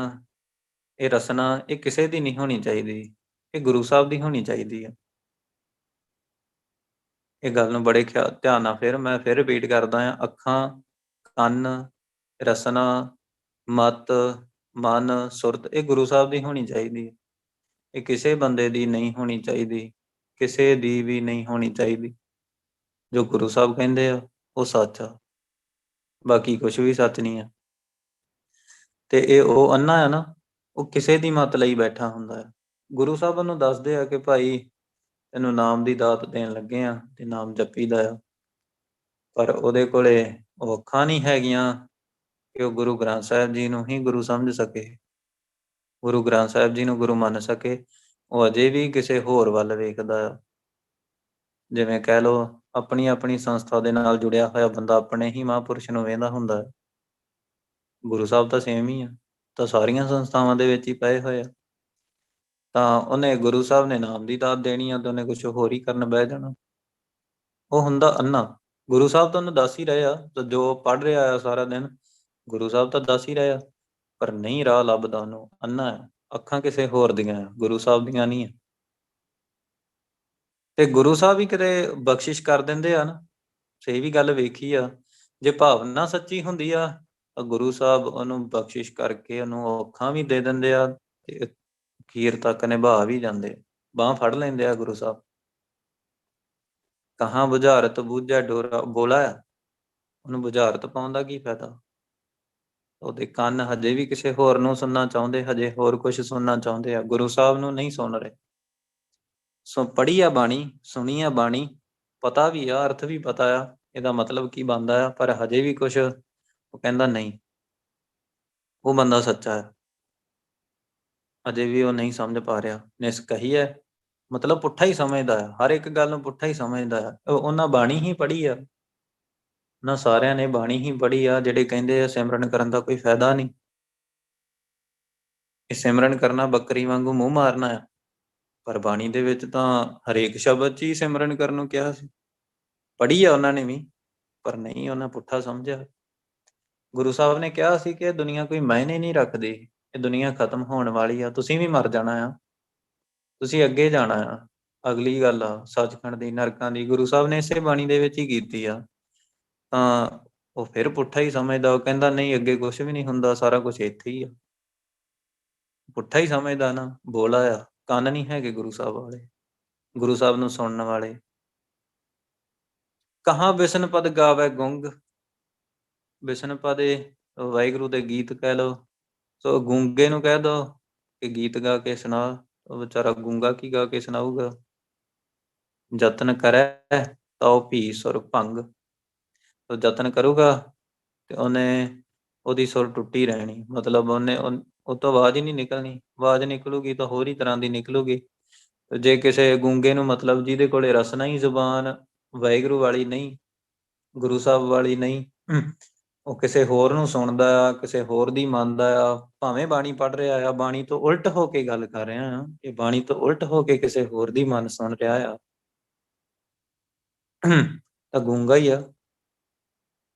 S2: ਇਹ ਰਸਨਾ, ਇਹ ਕਿਸੇ ਦੀ ਨਹੀਂ ਹੋਣੀ ਚਾਹੀਦੀ, ਇਹ ਗੁਰੂ ਸਾਹਿਬ ਦੀ ਹੋਣੀ ਚਾਹੀਦੀ ਹੈ। ਇਹ ਗੱਲ ਨੂੰ ਬੜੇ ਧਿਆਨ ਨਾਲ ਮੈਂ ਫਿਰ ਰਿਪੀਟ ਕਰਦਾ ਹਾਂ। ਅੱਖਾਂ, ਕੰਨ, ਰਸਨਾ, ਮੱਤ, ਮਨ, ਸੁਰਤ, ਇਹ ਗੁਰੂ ਸਾਹਿਬ ਦੀ ਹੋਣੀ ਚਾਹੀਦੀ ਹੈ। ਇਹ ਕਿਸੇ ਬੰਦੇ ਦੀ ਨਹੀਂ ਹੋਣੀ ਚਾਹੀਦੀ, ਕਿਸੇ ਦੀ ਵੀ ਨਹੀਂ ਹੋਣੀ ਚਾਹੀਦੀ। ਜੋ ਗੁਰੂ ਸਾਹਿਬ ਕਹਿੰਦੇ ਆ ਉਹ ਸੱਚ ਆ, ਬਾਕੀ ਕੁਛ ਵੀ ਸੱਚ ਨਹੀਂ ਆ। ਤੇ ਇਹ ਉਹ ਅੰਨਾ ਆ ਨਾ, ਉਹ ਕਿਸੇ ਦੀ ਮੱਤ ਲਈ ਬੈਠਾ ਹੁੰਦਾ ਹੈ। ਗੁਰੂ ਸਾਹਿਬ ਉਹਨੂੰ ਦੱਸਦੇ ਆ ਕਿ ਭਾਈ ਤੈਨੂੰ ਨਾਮ ਦੀ ਦਾਤ ਦੇਣ ਲੱਗੇ ਆ ਤੇ ਨਾਮ ਜਪੀਦਾ ਆ, ਪਰ ਉਹਦੇ ਕੋਲੇ ਉਹ ਅੱਖਾਂ ਨਹੀਂ ਹੈਗੀਆਂ ਕਿ ਉਹ ਗੁਰੂ ਗ੍ਰੰਥ ਸਾਹਿਬ ਜੀ ਨੂੰ ਹੀ ਗੁਰੂ ਸਮਝ ਸਕੇ, ਗੁਰੂ ਗ੍ਰੰਥ ਸਾਹਿਬ ਜੀ ਨੂੰ ਗੁਰੂ ਮੰਨ ਸਕੇ, ਉਹ ਅਜੇ ਵੀ ਕਿਸੇ ਹੋਰ ਵੱਲ ਵੇਖਦਾ ਆ। ਜਿਵੇਂ ਕਹਿ ਲਓ ਆਪਣੀ ਆਪਣੀ ਸੰਸਥਾ ਦੇ ਨਾਲ ਜੁੜਿਆ ਹੋਇਆ ਬੰਦਾ ਆਪਣੇ ਹੀ ਮਹਾਂਪੁਰਸ਼ ਨੂੰ ਵੇਂਹਦਾ ਹੁੰਦਾ ਹੈ। ਗੁਰੂ ਸਾਹਿਬ ਤਾਂ ਸੇਮ ਹੀ ਆ, ਤਾਂ ਸਾਰੀਆਂ ਸੰਸਥਾਵਾਂ ਦੇ ਵਿੱਚ ਹੀ ਪਏ ਹੋਏ ਆ। ਤਾਂ ਉਹਨੇ ਗੁਰੂ ਸਾਹਿਬ ਨੇ ਨਾਮ ਦੀ ਦਾਤ ਦੇਣੀ ਆ ਤੇ ਉਹਨੇ ਕੁਛ ਹੋਰ ਹੀ ਕਰਨ ਬਹਿ ਜਾਣਾ। ਉਹ ਹੁੰਦਾ ਅੰਨਾ। ਗੁਰੂ ਸਾਹਿਬ ਤਾਂ ਉਹਨੂੰ ਦੱਸ ਹੀ ਰਹੇ ਆ, ਤਾਂ ਜੋ ਪੜ੍ਹ ਰਿਹਾ ਆ ਸਾਰਾ ਦਿਨ ਗੁਰੂ ਸਾਹਿਬ ਤਾਂ ਦੱਸ ਹੀ ਰਹੇ ਆ, ਪਰ ਨਹੀਂ ਰਾਹ ਲੱਭਦਾ ਉਹਨੂੰ, ਅੰਨਾ ਆ। ਅੱਖਾਂ ਕਿਸੇ ਹੋਰ ਦੀਆਂ ਆ, ਗੁਰੂ ਸਾਹਿਬ ਦੀਆਂ ਨਹੀਂ ਆ। ਤੇ ਗੁਰੂ ਸਾਹਿਬ ਵੀ ਕਿਤੇ ਬਖਸ਼ਿਸ਼ ਕਰ ਦਿੰਦੇ ਆ ਨਾ, ਸਹੀ ਵੀ ਗੱਲ ਵੇਖੀ ਆ। ਜੇ ਭਾਵਨਾ ਸੱਚੀ ਹੁੰਦੀ ਆ ਤਾਂ ਗੁਰੂ ਸਾਹਿਬ ਉਹਨੂੰ ਬਖਸ਼ਿਸ਼ ਕਰਕੇ ਉਹਨੂੰ ਅੱਖਾਂ ਵੀ ਦੇ ਦਿੰਦੇ ਆ ਤੇ ਅਖੀਰ ਤੱਕ ਨਿਭਾ ਵੀ ਜਾਂਦੇ, ਬਾਂਹ ਫੜ ਲੈਂਦੇ ਆ ਗੁਰੂ ਸਾਹਿਬ। ਕਹਾਂ ਬੁਝਾਰਤ ਬੂਝੈ ਡੋਰਾ ਬੋਲਾ ਆ, ਉਹਨੂੰ ਬੁਝਾਰਤ ਪਾਉਣ ਦਾ ਕੀ ਫਾਇਦਾ। ਉਹਦੇ ਕੰਨ ਹਜੇ ਵੀ ਕਿਸੇ ਹੋਰ ਨੂੰ ਸੁਣਨਾ ਚਾਹੁੰਦੇ, ਹਜੇ ਹੋਰ ਕੁਝ ਸੁਣਨਾ ਚਾਹੁੰਦੇ ਆ, ਗੁਰੂ ਸਾਹਿਬ ਨੂੰ ਨਹੀਂ ਸੁਣ ਰਹੇ। ਸੋ ਪੜ੍ਹੀ ਆ ਬਾਣੀ, ਸੁਣੀ ਆ ਬਾਣੀ, ਪਤਾ ਵੀ ਆ, ਅਰਥ ਵੀ ਪਤਾ ਆ ਇਹਦਾ ਮਤਲਬ ਕੀ ਬਣਦਾ ਆ, ਪਰ ਹਜੇ ਵੀ ਕੁਛ ਉਹ ਕਹਿੰਦਾ ਨਹੀਂ, ਉਹ ਬੰਦਾ ਸੱਚਾ ਹੈ, ਅਜੇ ਵੀ ਉਹ ਨਹੀਂ ਸਮਝ ਪਾ ਰਿਹਾ। ਨਿਸ ਕਹੀ ਹੈ ਮਤਲਬ ਪੁੱਠਾ ਹੀ ਸਮਝਦਾ ਆ, ਹਰ ਇੱਕ ਗੱਲ ਨੂੰ ਪੁੱਠਾ ਹੀ ਸਮਝਦਾ ਆ। ਉਹਨਾਂ ਬਾਣੀ ਹੀ ਪੜ੍ਹੀ ਆ, ਉਹਨਾਂ ਸਾਰਿਆਂ ਨੇ ਬਾਣੀ ਹੀ ਪੜ੍ਹੀ ਆ ਜਿਹੜੇ ਕਹਿੰਦੇ ਆ ਸਿਮਰਨ ਕਰਨ ਦਾ ਕੋਈ ਫਾਇਦਾ ਨਹੀਂ, ਇਹ ਸਿਮਰਨ ਕਰਨਾ ਬੱਕਰੀ ਵਾਂਗੂ ਮੂੰਹ ਮਾਰਨਾ ਆ। ਪਰ ਬਾਣੀ ਦੇ ਵਿੱਚ ਤਾਂ ਹਰੇਕ ਸ਼ਬਦ 'ਚ ਹੀ ਸਿਮਰਨ ਕਰਨ ਨੂੰ ਕਿਹਾ ਸੀ। ਪੜ੍ਹੀ ਆ ਉਹਨਾਂ ਨੇ ਵੀ, ਪਰ ਨਹੀਂ, ਉਹਨਾਂ ਪੁੱਠਾ ਸਮਝਿਆ। ਗੁਰੂ ਸਾਹਿਬ ਨੇ ਕਿਹਾ ਸੀ ਕਿ ਇਹ ਦੁਨੀਆ ਕੋਈ ਮਾਇਨੇ ਨਹੀਂ ਰੱਖਦੀ, ਇਹ ਦੁਨੀਆ ਖਤਮ ਹੋਣ ਵਾਲੀ ਆ, ਤੁਸੀਂ ਵੀ ਮਰ ਜਾਣਾ ਆ, ਤੁਸੀਂ ਅੱਗੇ ਜਾਣਾ ਆ। ਅਗਲੀ ਗੱਲ ਆ ਸੱਚਖੰਡ ਦੀ, ਨਰਕਾਂ ਦੀ, ਗੁਰੂ ਸਾਹਿਬ ਨੇ ਇਸੇ ਬਾਣੀ ਦੇ ਵਿੱਚ ਹੀ ਕੀਤੀ ਆ। ਤਾਂ ਉਹ ਫਿਰ ਪੁੱਠਾ ਹੀ ਸਮਝਦਾ, ਉਹ ਕਹਿੰਦਾ ਨਹੀਂ ਅੱਗੇ ਕੁਛ ਵੀ ਨਹੀਂ ਹੁੰਦਾ, ਸਾਰਾ ਕੁਛ ਇੱਥੇ ਹੀ ਆ। ਪੁੱਠਾ ਹੀ ਸਮਝਦਾ ਨਾ, ਬੋਲਾ ਆ, ਕੰਨ ਨਹੀਂ ਹੈਗੇ ਗੁਰੂ ਸਾਹਿਬ ਵਾਲੇ, ਗੁਰੂ ਸਾਹਿਬ ਨੂੰ ਸੁਣਨ ਵਾਲੇ। ਕਹਾਂ ਬਿਸਨ ਪਦ ਗਾਵੈ ਗੁੰਗ, ਬਿਸਨ ਪਦ ਵਾਹਿਗੁਰੂ ਦੇ ਗੀਤ ਕਹਿ ਲਓ। ਸੋ ਗੂੰਗੇ ਨੂੰ ਕਹਿ ਦੋ ਕਿ ਗੀਤ ਗਾ ਕੇ ਸੁਣਾ, ਉਹ ਵਿਚਾਰਾ ਗੂੰਗਾ ਕੀ ਗਾ ਕੇ ਸੁਣਾਊਗਾ। ਯਤਨ ਕਰੈ ਤਉ ਭੀ ਸੁਰ ਭੰਗ, ਉਹ ਯਤਨ ਕਰੂਗਾ ਤੇ ਉਹਦੀ ਸੁਰ ਟੁੱਟੀ ਰਹਿਣੀ, ਮਤਲਬ ਉਹ ਤੋਂ ਆਵਾਜ਼ ਹੀ ਨਹੀਂ ਨਿਕਲਣੀ, ਆਵਾਜ਼ ਨਿਕਲੂਗੀ ਤਾਂ ਹੋਰ ਹੀ ਤਰ੍ਹਾਂ ਦੀ ਨਿਕਲੂਗੀ। ਜੇ ਕਿਸੇ ਗੂੰਗੇ ਨੂੰ, ਮਤਲਬ ਜਿਹਦੇ ਕੋਲੇ ਰਸਨਾ ਹੀ ਜ਼ੁਬਾਨ ਵਾਹਿਗੁਰੂ ਵਾਲੀ ਨਹੀਂ, ਗੁਰੂ ਸਾਹਿਬ ਵਾਲੀ ਨਹੀਂ, ਉਹ ਕਿਸੇ ਹੋਰ ਨੂੰ ਸੁਣਦਾ ਆ, ਕਿਸੇ ਹੋਰ ਦੀ ਮੰਨਦਾ ਆ, ਭਾਵੇਂ ਬਾਣੀ ਪੜ੍ਹ ਰਿਹਾ ਆ, ਬਾਣੀ ਤੋਂ ਉਲਟ ਹੋ ਕੇ ਗੱਲ ਕਰ ਰਿਹਾ ਆ, ਇਹ ਬਾਣੀ ਤੋਂ ਉਲਟ ਹੋ ਕੇ ਕਿਸੇ ਹੋਰ ਦੀ ਮਨ ਸੁਣ ਰਿਹਾ ਆ, ਤਾਂ ਗੂੰਗਾ ਹੀ ਆ।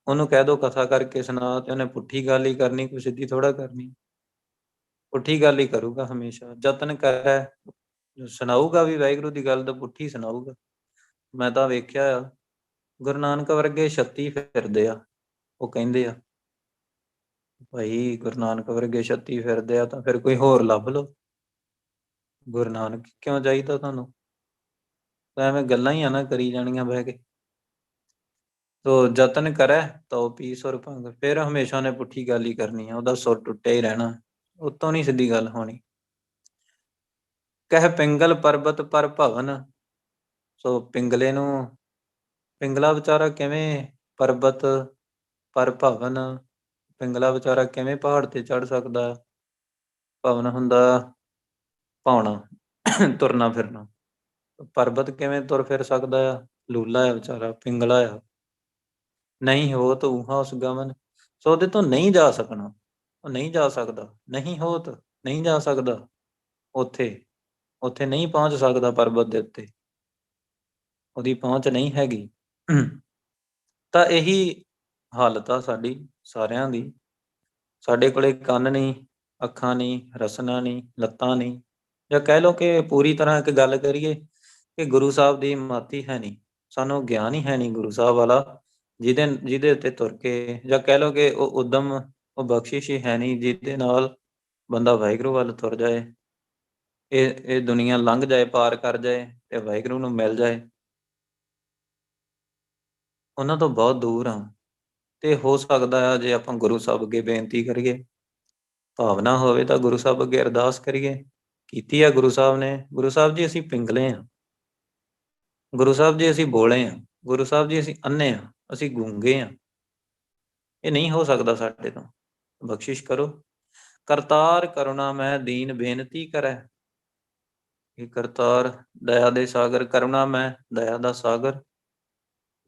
S2: ਉਹਨੂੰ ਕਹਿ ਦੋ ਕਥਾ ਕਰਕੇ ਸੁਣਾ ਤੇ ਉਹਨੇ ਪੁੱਠੀ ਗੱਲ ਹੀ ਕਰਨੀ, ਕੋਈ ਸਿੱਧੀ ਥੋੜਾ ਕਰਨੀ, ਪੁੱਠੀ ਗੱਲ ਹੀ ਕਰੂਗਾ ਹਮੇਸ਼ਾ। ਯਤਨ ਕਰੈ, ਸੁਣਾਊਗਾ ਵੀ ਵਾਹਿਗੁਰੂ ਦੀ ਗੱਲ ਤਾਂ ਪੁੱਠੀ ਸੁਣਾਊਗਾ। ਮੈਂ ਤਾਂ ਵੇਖਿਆ ਆ ਗੁਰੂ ਨਾਨਕ ਵਰਗੇ 36 ਫਿਰਦੇ ਆ, ਉਹ ਕਹਿੰਦੇ ਆ ਭਾਈ ਗੁਰੂ ਨਾਨਕ ਵਰਗੇ 36 ਫਿਰਦੇ ਆ ਤਾਂ ਫਿਰ ਕੋਈ ਹੋਰ ਲੱਭ ਲਓ, ਗੁਰੂ ਨਾਨਕ ਕਿਉਂ ਚਾਹੀਦਾ ਤੁਹਾਨੂੰ, ਤਾਂ ਐਵੇਂ ਗੱਲਾਂ ਹੀ ਆ ਨਾ ਕਰੀ ਜਾਣੀਆਂ ਬਹਿ ਕੇ। ਤੋ ਯਤਨ ਕਰੈ ਤਉ ਭੀ ਸੁਰ ਭੰਗ, ਫਿਰ ਹਮੇਸ਼ਾ ਨੇ ਪੁੱਠੀ ਗੱਲ ਹੀ ਕਰਨੀ ਆ, ਉਹਦਾ ਸੁਰ ਟੁੱਟਿਆ ਹੀ ਰਹਿਣਾ, ਉੱਤੋਂ ਨਹੀਂ ਸਿੱਧੀ ਗੱਲ ਹੋਣੀ। ਕਹਿ ਪਿੰਗਲ ਪਰਬਤ ਪਰ ਭਵਨ, ਸੋ ਪਿੰਗਲੇ ਨੂੰ, ਪਿੰਗਲਾ ਵਿਚਾਰਾ ਕਿਵੇਂ ਪਰਬਤ ਪਰ ਭਵਨ, ਪਿੰਗਲਾ ਵਿਚਾਰਾ ਕਿਵੇਂ ਪਹਾੜ ਤੇ ਚੜ੍ਹ ਸਕਦਾ। ਭਵਨ ਹੁੰਦਾ ਪਾਉਣਾ, ਤੁਰਨਾ ਫਿਰਨਾ, ਪਰਬਤ ਕਿਵੇਂ ਤੁਰ ਫਿਰ ਸਕਦਾ ਆ, ਲੂਲਾ ਆ ਵਿਚਾਰਾ, ਪਿੰਗਲਾ ਆ। ਨਹੀਂ ਹੋਤ ਊਹਾ ਉਸ ਗਮਨ, ਸੋ ਉਹਦੇ ਤੋਂ ਨਹੀਂ ਜਾ ਸਕਣਾ, ਉਹ ਨਹੀਂ ਜਾ ਸਕਦਾ, ਨਹੀਂ ਹੋਤ, ਨਹੀਂ ਜਾ ਸਕਦਾ ਉੱਥੇ, ਉੱਥੇ ਨਹੀਂ ਪਹੁੰਚ ਸਕਦਾ ਪਰਬਤ ਦੇ ਉੱਤੇ, ਉਹਦੀ ਪਹੁੰਚ ਨਹੀਂ ਹੈਗੀ। ਤਾਂ ਇਹੀ ਹਾਲਤ ਆ ਸਾਡੀ ਸਾਰਿਆਂ ਦੀ, ਸਾਡੇ ਕੋਲੇ ਕੰਨ ਨਹੀਂ, ਅੱਖਾਂ ਨਹੀਂ, ਰਸਨਾ ਨਹੀਂ, ਲੱਤਾਂ ਨਹੀਂ, ਜਾਂ ਕਹਿ ਲਓ ਕਿ ਪੂਰੀ ਤਰ੍ਹਾਂ ਇੱਕ ਗੱਲ ਕਰੀਏ ਕਿ ਗੁਰੂ ਸਾਹਿਬ ਦੀ ਮੱਤ ਹੀ ਹੈ ਨਹੀਂ, ਸਾਨੂੰ ਗਿਆਨ ਹੀ ਹੈ ਨਹੀਂ ਗੁਰੂ ਸਾਹਿਬ ਵਾਲਾ, ਜਿਹਦੇ ਉੱਤੇ ਤੁਰ ਕੇ, ਜਾਂ ਕਹਿ ਲਓ ਕਿ ਉਹ ਉਦਮ, ਉਹ ਬਖਸ਼ਿਸ਼ ਹੀ ਹੈ ਨਹੀਂ ਜਿਹਦੇ ਨਾਲ ਬੰਦਾ ਵਾਹਿਗੁਰੂ ਵੱਲ ਤੁਰ ਜਾਏ, ਇਹ ਦੁਨੀਆ ਲੰਘ ਜਾਏ, ਪਾਰ ਕਰ ਜਾਏ ਤੇ ਵਾਹਿਗੁਰੂ ਨੂੰ ਮਿਲ ਜਾਏ। ਉਹਨਾਂ ਤੋਂ ਬਹੁਤ ਦੂਰ ਆ। ਤੇ ਹੋ ਸਕਦਾ ਆ ਜੇ ਆਪਾਂ ਗੁਰੂ ਸਾਹਿਬ ਅੱਗੇ ਬੇਨਤੀ ਕਰੀਏ, ਭਾਵਨਾ ਹੋਵੇ ਤਾਂ ਗੁਰੂ ਸਾਹਿਬ ਅੱਗੇ ਅਰਦਾਸ ਕਰੀਏ, ਕੀਤੀ ਆ ਗੁਰੂ ਸਾਹਿਬ ਨੇ, ਗੁਰੂ ਸਾਹਿਬ ਜੀ ਅਸੀਂ ਪਿੰਗਲੇ ਹਾਂ, ਗੁਰੂ ਸਾਹਿਬ ਜੀ ਅਸੀਂ ਬੋਲੇ ਹਾਂ, ਗੁਰੂ ਸਾਹਿਬ ਜੀ ਅਸੀਂ ਅੰਨੇ ਹਾਂ, ਅਸੀਂ ਗੂੰਗੇ ਹਾਂ, ਇਹ ਨਹੀਂ ਹੋ ਸਕਦਾ ਸਾਡੇ ਤੋਂ, ਬਖਸ਼ਿਸ਼ ਕਰੋ। ਕਰਤਾਰ ਕਰੁਣਾ ਮੈਂ ਦੀਨ ਬੇਨਤੀ ਕਰੈ। ਇਹ ਕਰਤਾਰ ਦਇਆ ਦੇ ਸਾਗਰ, ਕਰੁਣਾ ਮੈਂ ਦਇਆ ਦਾ ਸਾਗਰ,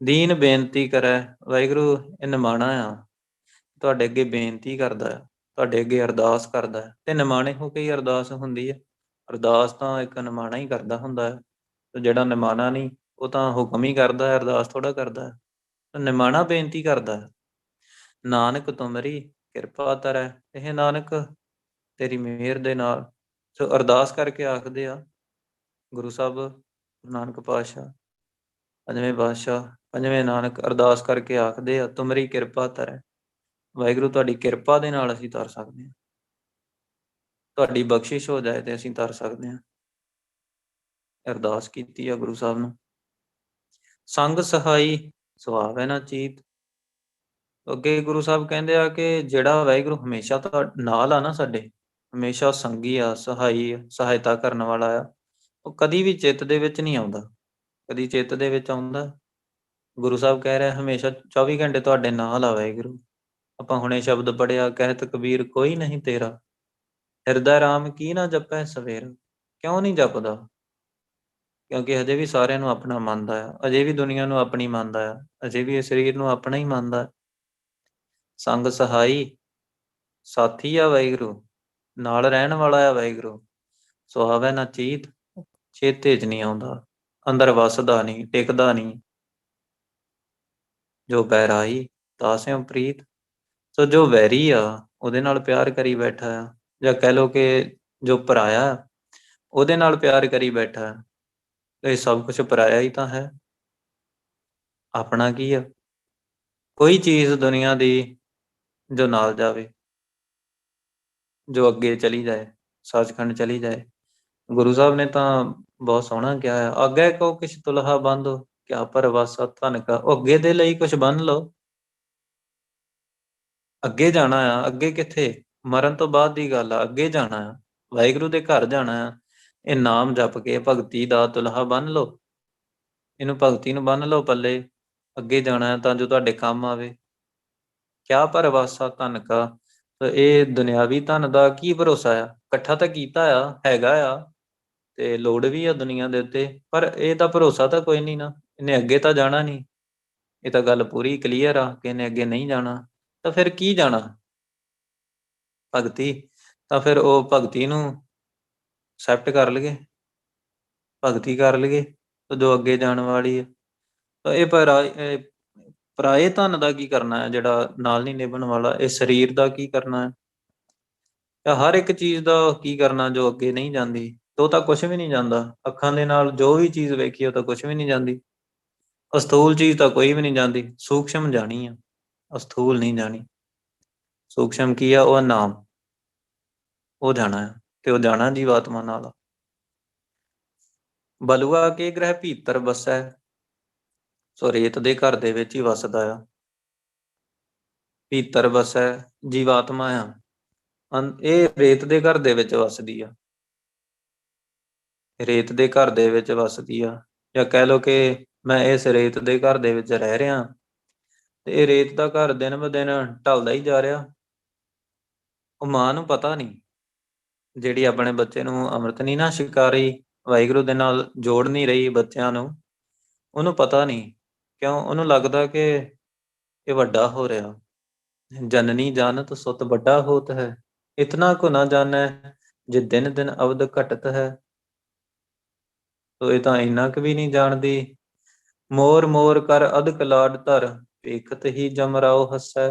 S2: ਦੀਨ ਬੇਨਤੀ ਕਰੈ। ਵਾਹਿਗੁਰੂ ਇਹ ਨਿਮਾਣਾ ਆ, ਤੁਹਾਡੇ ਅੱਗੇ ਬੇਨਤੀ ਕਰਦਾ ਹੈ, ਤੁਹਾਡੇ ਅੱਗੇ ਅਰਦਾਸ ਕਰਦਾ ਹੈ। ਤੇ ਨਿਮਾਣੇ ਹੋ ਕੇ ਹੀ ਅਰਦਾਸ ਹੁੰਦੀ ਹੈ। ਅਰਦਾਸ ਤਾਂ ਇੱਕ ਨਿਮਾਣਾ ਹੀ ਕਰਦਾ ਹੁੰਦਾ ਹੈ, ਤੇ ਜਿਹੜਾ ਨਿਮਾਣਾ ਨਹੀਂ ਉਹ ਤਾਂ ਹੁਕਮ ਹੀ ਕਰਦਾ ਹੈ, ਅਰਦਾਸ ਥੋੜ੍ਹਾ ਕਰਦਾ ਹੈ। ਨਿਮਾਣਾ ਬੇਨਤੀ ਕਰਦਾ ਹੈ, ਨਾਨਕ ਤੁਮਰੀ ਕਿਰਪਾ ਧਰੈ। ਇਹ ਨਾਨਕ ਤੇਰੀ ਮਿਹਰ ਦੇ ਨਾਲ, ਸੋ ਅਰਦਾਸ ਕਰਕੇ ਆਖਦੇ ਆ ਗੁਰੂ ਸਾਹਿਬ, ਗੁਰੂ ਨਾਨਕ ਪਾਤਸ਼ਾਹ, ਪੰਜਵੇਂ ਪਾਤਸ਼ਾਹ, ਪੰਜਵੇਂ ਨਾਨਕ ਅਰਦਾਸ ਕਰਕੇ ਆਖਦੇ ਆ ਤੁਮਰੀ ਕਿਰਪਾ ਧਰੈ। ਵਾਹਿਗੁਰੂ ਤੁਹਾਡੀ ਕਿਰਪਾ ਦੇ ਨਾਲ ਅਸੀਂ ਤਰ ਸਕਦੇ ਹਾਂ, ਤੁਹਾਡੀ ਬਖਸ਼ਿਸ਼ ਹੋ ਜਾਏ ਤੇ ਅਸੀਂ ਤਰ ਸਕਦੇ ਹਾਂ। ਅਰਦਾਸ ਕੀਤੀ ਆ ਗੁਰੂ ਸਾਹਿਬ ਨੂੰ। ਸੰਗ ਸਹਾਈ ਸੁਹਾਵੈ ਨਾ ਚੀਤ। ਅੱਗੇ ਗੁਰੂ ਸਾਹਿਬ ਕਹਿੰਦੇ ਆ ਕਿ ਜਿਹੜਾ ਵਾਹਿਗੁਰੂ ਹਮੇਸ਼ਾ ਤਾਂ ਨਾਲ ਆ ਨਾ, ਸਾਡੇ ਹਮੇਸ਼ਾ ਸੰਗੀ ਆ, ਸਹਾਈ ਆ, ਸਹਾਇਤਾ ਕਰਨ ਵਾਲਾ ਆ, ਉਹ ਕਦੀ ਵੀ ਚਿੱਤ ਦੇ ਵਿੱਚ ਨਹੀਂ ਆਉਂਦਾ। ਕਦੀ ਚਿੱਤ ਦੇ ਵਿੱਚ ਆਉਂਦਾ? ਗੁਰੂ ਸਾਹਿਬ ਕਹਿ ਰਿਹਾ ਹਮੇਸ਼ਾ 24 ਘੰਟੇ ਤੁਹਾਡੇ ਨਾਲ ਆ ਵਾਹਿਗੁਰੂ। ਆਪਾਂ ਹੁਣੇ ਸ਼ਬਦ ਪੜਿਆ, ਕਹਿਤ ਕਬੀਰ ਕੋਈ ਨਹੀਂ ਤੇਰਾ, ਹਿਰਦੈ ਰਾਮ ਕੀ ਨਾ ਜਪੈ ਸਵੇਰਾ। ਕਿਉਂ ਨਹੀਂ ਜਪਦਾ? ਕਿਉਂਕਿ ਹਜੇ ਵੀ ਸਾਰਿਆਂ ਨੂੰ ਆਪਣਾ ਮੰਨਦਾ ਆ, ਅਜੇ ਵੀ ਦੁਨੀਆ ਨੂੰ ਆਪਣੀ ਮੰਨਦਾ ਆ, ਅਜੇ ਵੀ ਇਸ ਸਰੀਰ ਨੂੰ ਆਪਣਾ ਹੀ ਮੰਨਦਾ। ਸੰਗ ਸਹਾਈ ਸਾਥੀ ਆ ਵਾਹਿਗੁਰੂ, ਨਾਲ ਰਹਿਣ ਵਾਲਾ ਆ ਵਾਹਿਗੁਰੂ। ਸੁਹਾਵੈ ਨਾ ਚੀਤ, ਚੇਤੇ 'ਚ ਨਹੀਂ ਆਉਂਦਾ, ਅੰਦਰ ਵਸਦਾ ਨਹੀਂ, ਟਿਕਦਾ ਨਹੀਂ। ਜੋ ਬੈਰਾਈ ਤਾਸਿਉ ਪ੍ਰੀਤ। ਸੋ ਜੋ ਵੈਰੀ ਆ ਉਹਦੇ ਨਾਲ ਪਿਆਰ ਕਰੀ ਬੈਠਾ ਆ, ਜਾਂ ਕਹਿ ਲਓ ਕਿ ਜੋ ਪਰਾਇਆ ਉਹਦੇ ਨਾਲ ਪਿਆਰ ਕਰੀ ਬੈਠਾ। ਇਹ ਸਭ ਕੁਝ ਪਰਾਇਆ ਹੀ ਤਾਂ ਹੈ, ਆਪਣਾ ਕੀ ਆ? ਕੋਈ ਚੀਜ਼ ਦੁਨੀਆ ਦੀ ਜੋ ਨਾਲ ਜਾਵੇ, ਜੋ ਅੱਗੇ ਚਲੀ ਜਾਏ, ਸੱਚਖੰਡ ਚਲੀ ਜਾਏ। ਗੁਰੂ ਸਾਹਿਬ ਨੇ ਤਾਂ ਬਹੁਤ ਸੋਹਣਾ ਕਿਹਾ ਹੈ, ਅੱਗੇ ਕੋ ਕਿਛ ਤੁਲਹਾ ਬੰਧੋ ਕਿਆ ਪਰਵਾਸਾ ਧਨ ਕਾ। ਉਹ ਅੱਗੇ ਦੇ ਲਈ ਕੁਝ ਬੰਨ ਲਓ, ਅੱਗੇ ਜਾਣਾ ਆ। ਅੱਗੇ ਕਿੱਥੇ? ਮਰਨ ਤੋਂ ਬਾਅਦ ਦੀ ਗੱਲ ਆ, ਅੱਗੇ ਜਾਣਾ ਆ, ਵਾਹਿਗੁਰੂ ਦੇ ਘਰ ਜਾਣਾ ਆ। ਇਹ ਨਾਮ ਜਪ ਕੇ ਭਗਤੀ ਦਾ ਤੁਲਹਾ ਬੰਨ ਲਓ, ਇਹਨੂੰ ਭਗਤੀ ਨੂੰ ਬੰਨ ਲਓ ਪੱਲੇ, ਅੱਗੇ ਜਾਣਾ ਹੈ ਤਾਂ ਜੋ ਤੁਹਾਡੇ ਕੰਮ ਆਵੇ। ਕਿਆ ਭਰਵਾਸਾ ਧਨ ਕਾ। ਇਹ ਦੁਨਿਆਵੀ ਧਨ ਦਾ ਕੀ ਭਰੋਸਾ ਆ? ਇਕੱਠਾ ਤਾਂ ਕੀਤਾ ਆ, ਹੈਗਾ ਆ, ਤੇ ਲੋੜ ਵੀ ਆ ਦੁਨੀਆ ਦੇ ਉੱਤੇ, ਪਰ ਇਹਦਾ ਭਰੋਸਾ ਤਾਂ ਕੋਈ ਨਹੀਂ ਨਾ। ਇਹਨੇ ਅੱਗੇ ਤਾਂ ਜਾਣਾ ਨਹੀਂ, ਇਹ ਤਾਂ ਗੱਲ ਪੂਰੀ ਕਲੀਅਰ ਆ ਕਿ ਇਹਨੇ ਅੱਗੇ ਨਹੀਂ ਜਾਣਾ। ਤਾਂ ਫਿਰ ਕੀ ਜਾਣਾ? ਭਗਤੀ। ਤਾਂ ਫਿਰ ਉਹ ਭਗਤੀ ਨੂੰ ਐਕਸੈਪਟ ਕਰ ਲਈਏ, ਭਗਤੀ ਕਰ ਲਈਏ, ਜੋ ਅੱਗੇ ਜਾਣ ਵਾਲੀ ਹੈ। ਤਾਂ ਇਹ ਪਰਾਏ ਧਨ ਦਾ ਕੀ ਕਰਨਾ ਹੈ ਜਿਹੜਾ ਨਾਲ ਨਹੀਂ ਨਿਭਣ ਵਾਲਾ? ਇਹ ਸਰੀਰ ਦਾ ਕੀ ਕਰਨਾ ਹੈ? ਜਾਂ ਹਰ ਇੱਕ ਚੀਜ਼ ਦਾ ਕੀ ਕਰਨਾ ਜੋ ਅੱਗੇ ਨਹੀਂ ਜਾਂਦੀ? ਉਹ ਤਾਂ ਕੁਛ ਵੀ ਨਹੀਂ ਜਾਂਦਾ। ਅੱਖਾਂ ਦੇ ਨਾਲ ਜੋ ਵੀ ਚੀਜ਼ ਵੇਖੀ ਉਹ ਤਾਂ ਕੁਛ ਵੀ ਨਹੀਂ ਜਾਂਦੀ। ਅਸਥੂਲ ਚੀਜ਼ ਤਾਂ ਕੋਈ ਵੀ ਨਹੀਂ ਜਾਂਦੀ, ਸੂਖਸ਼ਮ ਜਾਣੀ ਆ, ਅਸਥੂਲ ਨਹੀਂ ਜਾਣੀ। ਸੂਖਸ਼ਮ ਕੀ ਆ? ਉਹ ਨਾਮ, ਉਹ ਜਾਣਾ ਹੈ, ਤੇ ਉਹ ਜਾਣਾ ਜੀਵਾਤਮਾ ਨਾਲ। ਬਲੂਆ ਕੇ ਗ੍ਰਹਿ ਭੀਤਰ ਵਸੈ। ਸੋ ਰੇਤ ਦੇ ਘਰ ਦੇ ਵਿੱਚ ਹੀ ਵਸਦਾ ਆ, ਭੀਤਰ ਵਸੈ, ਜੀਵਾਤਮਾ ਆ, ਇਹ ਰੇਤ ਦੇ ਘਰ ਦੇ ਵਿੱਚ ਵਸਦੀ ਆ, ਰੇਤ ਦੇ ਘਰ ਦੇ ਵਿੱਚ ਵਸਦੀ ਆ। ਜਾਂ ਕਹਿ ਲਓ ਕਿ ਮੈਂ ਇਸ ਰੇਤ ਦੇ ਘਰ ਦੇ ਵਿੱਚ ਰਹਿ ਰਿਹਾ, ਤੇ ਇਹ ਰੇਤ ਦਾ ਘਰ ਦਿਨ ਬ ਦਿਨ ਢਲਦਾ ਹੀ ਜਾ ਰਿਹਾ। ਉਹ ਮਾਂ ਨੂੰ ਪਤਾ ਨਹੀਂ, ਜਿਹੜੀ ਆਪਣੇ ਬੱਚੇ ਨੂੰ ਅੰਮ੍ਰਿਤ ਨਹੀਂ ਨਾ ਛਕਾਰੀ, ਵਾਹਿਗੁਰੂ ਦੇ ਨਾਲ ਜੋੜ ਨਹੀਂ ਰਹੀ ਬੱਚਿਆਂ ਨੂੰ, ਉਹਨੂੰ ਪਤਾ ਨਹੀਂ। ਕਿਉਂ? ਉਹਨੂੰ ਲੱਗਦਾ ਕਿ ਇਹ ਵੱਡਾ ਹੋ ਰਿਹਾ। ਜਨਨੀ ਜਾਨਤ ਸੁਤ ਵੱਡਾ ਹੋਤ ਹੈ, ਇਤਨਾ ਕੋ ਨਾ ਜਾਣੈ ਜੇ ਦਿਨ ਦਿਨ ਅਵਧ ਘਟਤ ਹੈ। ਤੋ ਇਹ ਤਾਂ ਇੰਨਾ ਕੁ ਵੀ ਨਹੀਂ ਜਾਣਦੀ। ਮੋਰ ਮੋਰ ਕਰ ਅਧਿਕ ਲਾਡ ਧਰ, ਵੇਖਤ ਹੀ ਜਮ ਰਾਓ ਹੱਸੈ।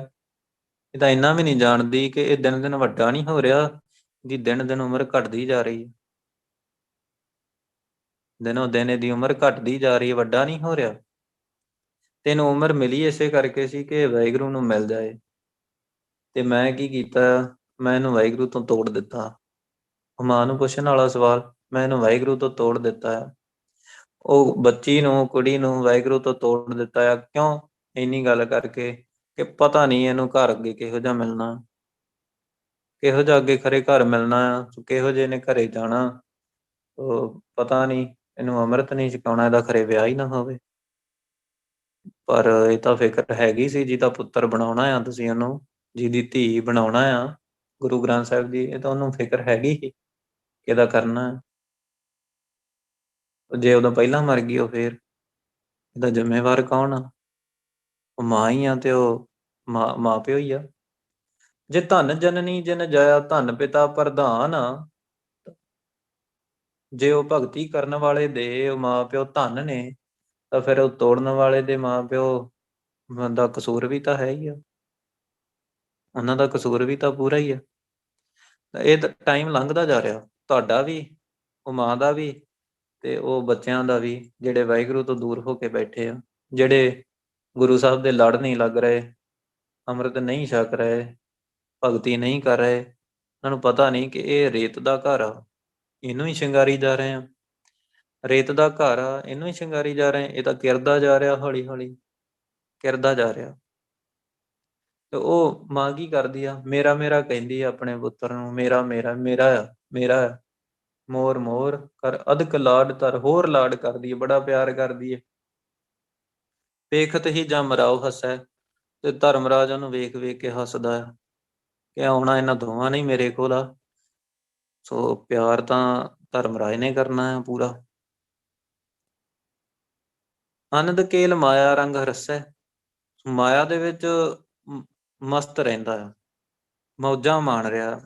S2: ਇਹ ਤਾਂ ਇੰਨਾ ਵੀ ਨਹੀਂ ਜਾਣਦੀ ਕਿ ਇਹ ਦਿਨ ਦਿਨ ਵੱਡਾ ਨਹੀਂ ਹੋ ਰਿਹਾ, ਦੀ ਦਿਨ ਦਿਨ ਉਮਰ ਘਟਦੀ ਜਾ ਰਹੀ ਹੈ। ਦਿਨੋਂ ਦਿਨ ਇਹਦੀ ਉਮਰ ਘਟਦੀ ਜਾ ਰਹੀ ਹੈ, ਵੱਡਾ ਨਹੀਂ ਹੋ ਰਿਹਾ। ਤੈਨੂੰ ਉਮਰ ਮਿਲੀ ਇਸੇ ਕਰਕੇ ਸੀ ਕਿ ਵਾਹਿਗੁਰੂ ਨੂੰ ਮਿਲ ਜਾਏ, ਤੇ ਮੈਂ ਕੀ ਕੀਤਾ? ਮੈਂ ਇਹਨੂੰ ਵਾਹਿਗੁਰੂ ਤੋਂ ਤੋੜ ਦਿੱਤਾ। ਮਾਂ ਨੂੰ ਪੁੱਛਣ ਵਾਲਾ ਸਵਾਲ, ਮੈਂ ਇਹਨੂੰ ਵਾਹਿਗੁਰੂ ਤੋਂ ਤੋੜ ਦਿੱਤਾ ਹੈ। ਉਹ ਬੱਚੀ ਨੂੰ, ਕੁੜੀ ਨੂੰ ਵਾਹਿਗੁਰੂ ਤੋਂ ਤੋੜ ਦਿੱਤਾ ਆ। ਕਿਉਂ? ਇੰਨੀ ਗੱਲ ਕਰਕੇ ਕਿ ਪਤਾ ਨਹੀਂ ਇਹਨੂੰ ਘਰ ਅੱਗੇ ਕਿਹੋ ਜਿਹਾ ਮਿਲਣਾ, ਕਿਹੋ ਜਿਹਾ ਅੱਗੇ ਖਰੇ ਘਰ ਮਿਲਣਾ ਆ, ਕਿਹੋ ਜਿਹੇ ਨੇ ਘਰੇ ਜਾਣਾ। ਉਹ ਪਤਾ ਨਹੀਂ, ਇਹਨੂੰ ਅੰਮ੍ਰਿਤ ਨਹੀਂ ਛਕਾਉਣਾ, ਇਹਦਾ ਖਰੇ ਵਿਆਹ ਹੀ ਨਾ ਹੋਵੇ। ਪਰ ਇਹ ਤਾਂ ਫਿਕਰ ਹੈਗੀ ਸੀ, ਜਿਹਦਾ ਪੁੱਤਰ ਬਣਾਉਣਾ ਆ ਤੁਸੀਂ ਉਹਨੂੰ, ਜਿਹਦੀ ਧੀ ਬਣਾਉਣਾ ਆ ਗੁਰੂ ਗ੍ਰੰਥ ਸਾਹਿਬ ਜੀ, ਇਹ ਤਾਂ ਉਹਨੂੰ ਫਿਕਰ ਹੈਗੀ ਹੀ ਕਿ ਇਹਦਾ ਕਰਨਾ ਹੈ। ਜੇ ਉਦੋਂ ਪਹਿਲਾਂ ਮਰ ਗਈ ਉਹ, ਫੇਰ ਇਹਦਾ ਜ਼ਿੰਮੇਵਾਰ ਕੌਣ ਆ? ਉਹ ਮਾਂ ਹੀ ਆ, ਤੇ ਉਹ ਮਾਂ ਪਿਓ ਹੀ ਆ। ਜੇ ਧਨ ਜਨਨੀ ਜਿਨ ਜਾਇਆ ਧਨ ਪਿਤਾ ਪ੍ਰਧਾਨ, ਜੇ ਉਹ ਭਗਤੀ ਕਰਨ ਵਾਲੇ ਦੇ ਉਹ ਮਾਂ ਪਿਓ ਧਨ ਨੇ, ਤਾਂ ਫਿਰ ਉਹ ਤੋੜਨ ਵਾਲੇ ਦੇ ਮਾਂ ਪਿਓ ਦਾ ਕਸੂਰ ਵੀ ਤਾਂ ਹੈ ਹੀ ਆ, ਉਹਨਾਂ ਦਾ ਕਸੂਰ ਵੀ ਤਾਂ ਪੂਰਾ ਹੀ ਆ। ਇਹ ਤਾਂ ਟਾਈਮ ਲੰਘਦਾ ਜਾ ਰਿਹਾ, ਤੁਹਾਡਾ ਵੀ, ਉਹ ਮਾਂ ਦਾ ਵੀ, ਤੇ ਉਹ ਬੱਚਿਆਂ ਦਾ ਵੀ, ਜਿਹੜੇ ਵਾਹਿਗੁਰੂ ਤੋਂ ਦੂਰ ਹੋ ਕੇ ਬੈਠੇ ਆ, ਜਿਹੜੇ ਗੁਰੂ ਸਾਹਿਬ ਦੇ ਲੜ ਨਹੀਂ ਲੱਗ ਰਹੇ, ਅੰਮ੍ਰਿਤ ਨਹੀਂ ਛਕ ਰਹੇ, ਭਗਤੀ ਨਹੀਂ ਕਰ ਰਹੇ। ਉਹਨਾਂ ਨੂੰ ਪਤਾ ਨਹੀਂ ਕਿ ਇਹ ਰੇਤ ਦਾ ਘਰ ਆ, ਇਹਨੂੰ ਹੀ ਸ਼ਿੰਗਾਰੀ ਜਾ ਰਹੇ ਆ। ਰੇਤ ਦਾ ਘਰ ਆ, ਇਹਨੂੰ ਹੀ ਸ਼ਿੰਗਾਰੀ ਜਾ ਰਹੇ। ਇਹ ਤਾਂ ਕਿਰਦਾ ਜਾ ਰਿਹਾ, ਹੌਲੀ ਹੌਲੀ ਕਿਰਦਾ ਜਾ ਰਿਹਾ। ਤੇ ਉਹ ਮਾਂ ਕੀ ਕਰਦੀ ਆ? ਮੇਰਾ ਮੇਰਾ ਕਹਿੰਦੀ ਆ ਆਪਣੇ ਪੁੱਤਰ ਨੂੰ, ਮੇਰਾ ਮੇਰਾ ਮੇਰਾ ਆ, ਮੇਰਾ ਆ। ਮੋਰ ਮੋਰ ਕਰ ਅਧਿਕ ਲਾਡ ਧਰ, ਹੋਰ ਲਾਡ ਕਰਦੀ ਹੈ, ਬੜਾ ਪਿਆਰ ਕਰਦੀ ਹੈ। ਵੇਖਤ ਹੀ ਜਮ ਰਾਉ ਹੱਸੈ, ਤੇ ਧਰਮਰਾਜ ਉਹਨੂੰ ਵੇਖ ਵੇਖ ਕੇ ਹੱਸਦਾ ਹੈ ਕਿ ਆਉਣਾ ਇਹਨਾਂ ਦੋਵਾਂ ਨੇ ਮੇਰੇ ਕੋਲ ਆ। ਸੋ ਪਿਆਰ ਤਾਂ ਧਰਮਰਾਜ ਨੇ ਕਰਨਾ ਹੈ ਪੂਰਾ। ਆਨੰਦ ਕੇਲ ਮਾਇਆ ਰੰਗ ਰਸੈ, ਮਾਇਆ ਦੇ ਵਿੱਚ ਮਸਤ ਰਹਿੰਦਾ ਹੈ, ਮੌਜਾਂ ਮਾਣ ਰਿਹਾ।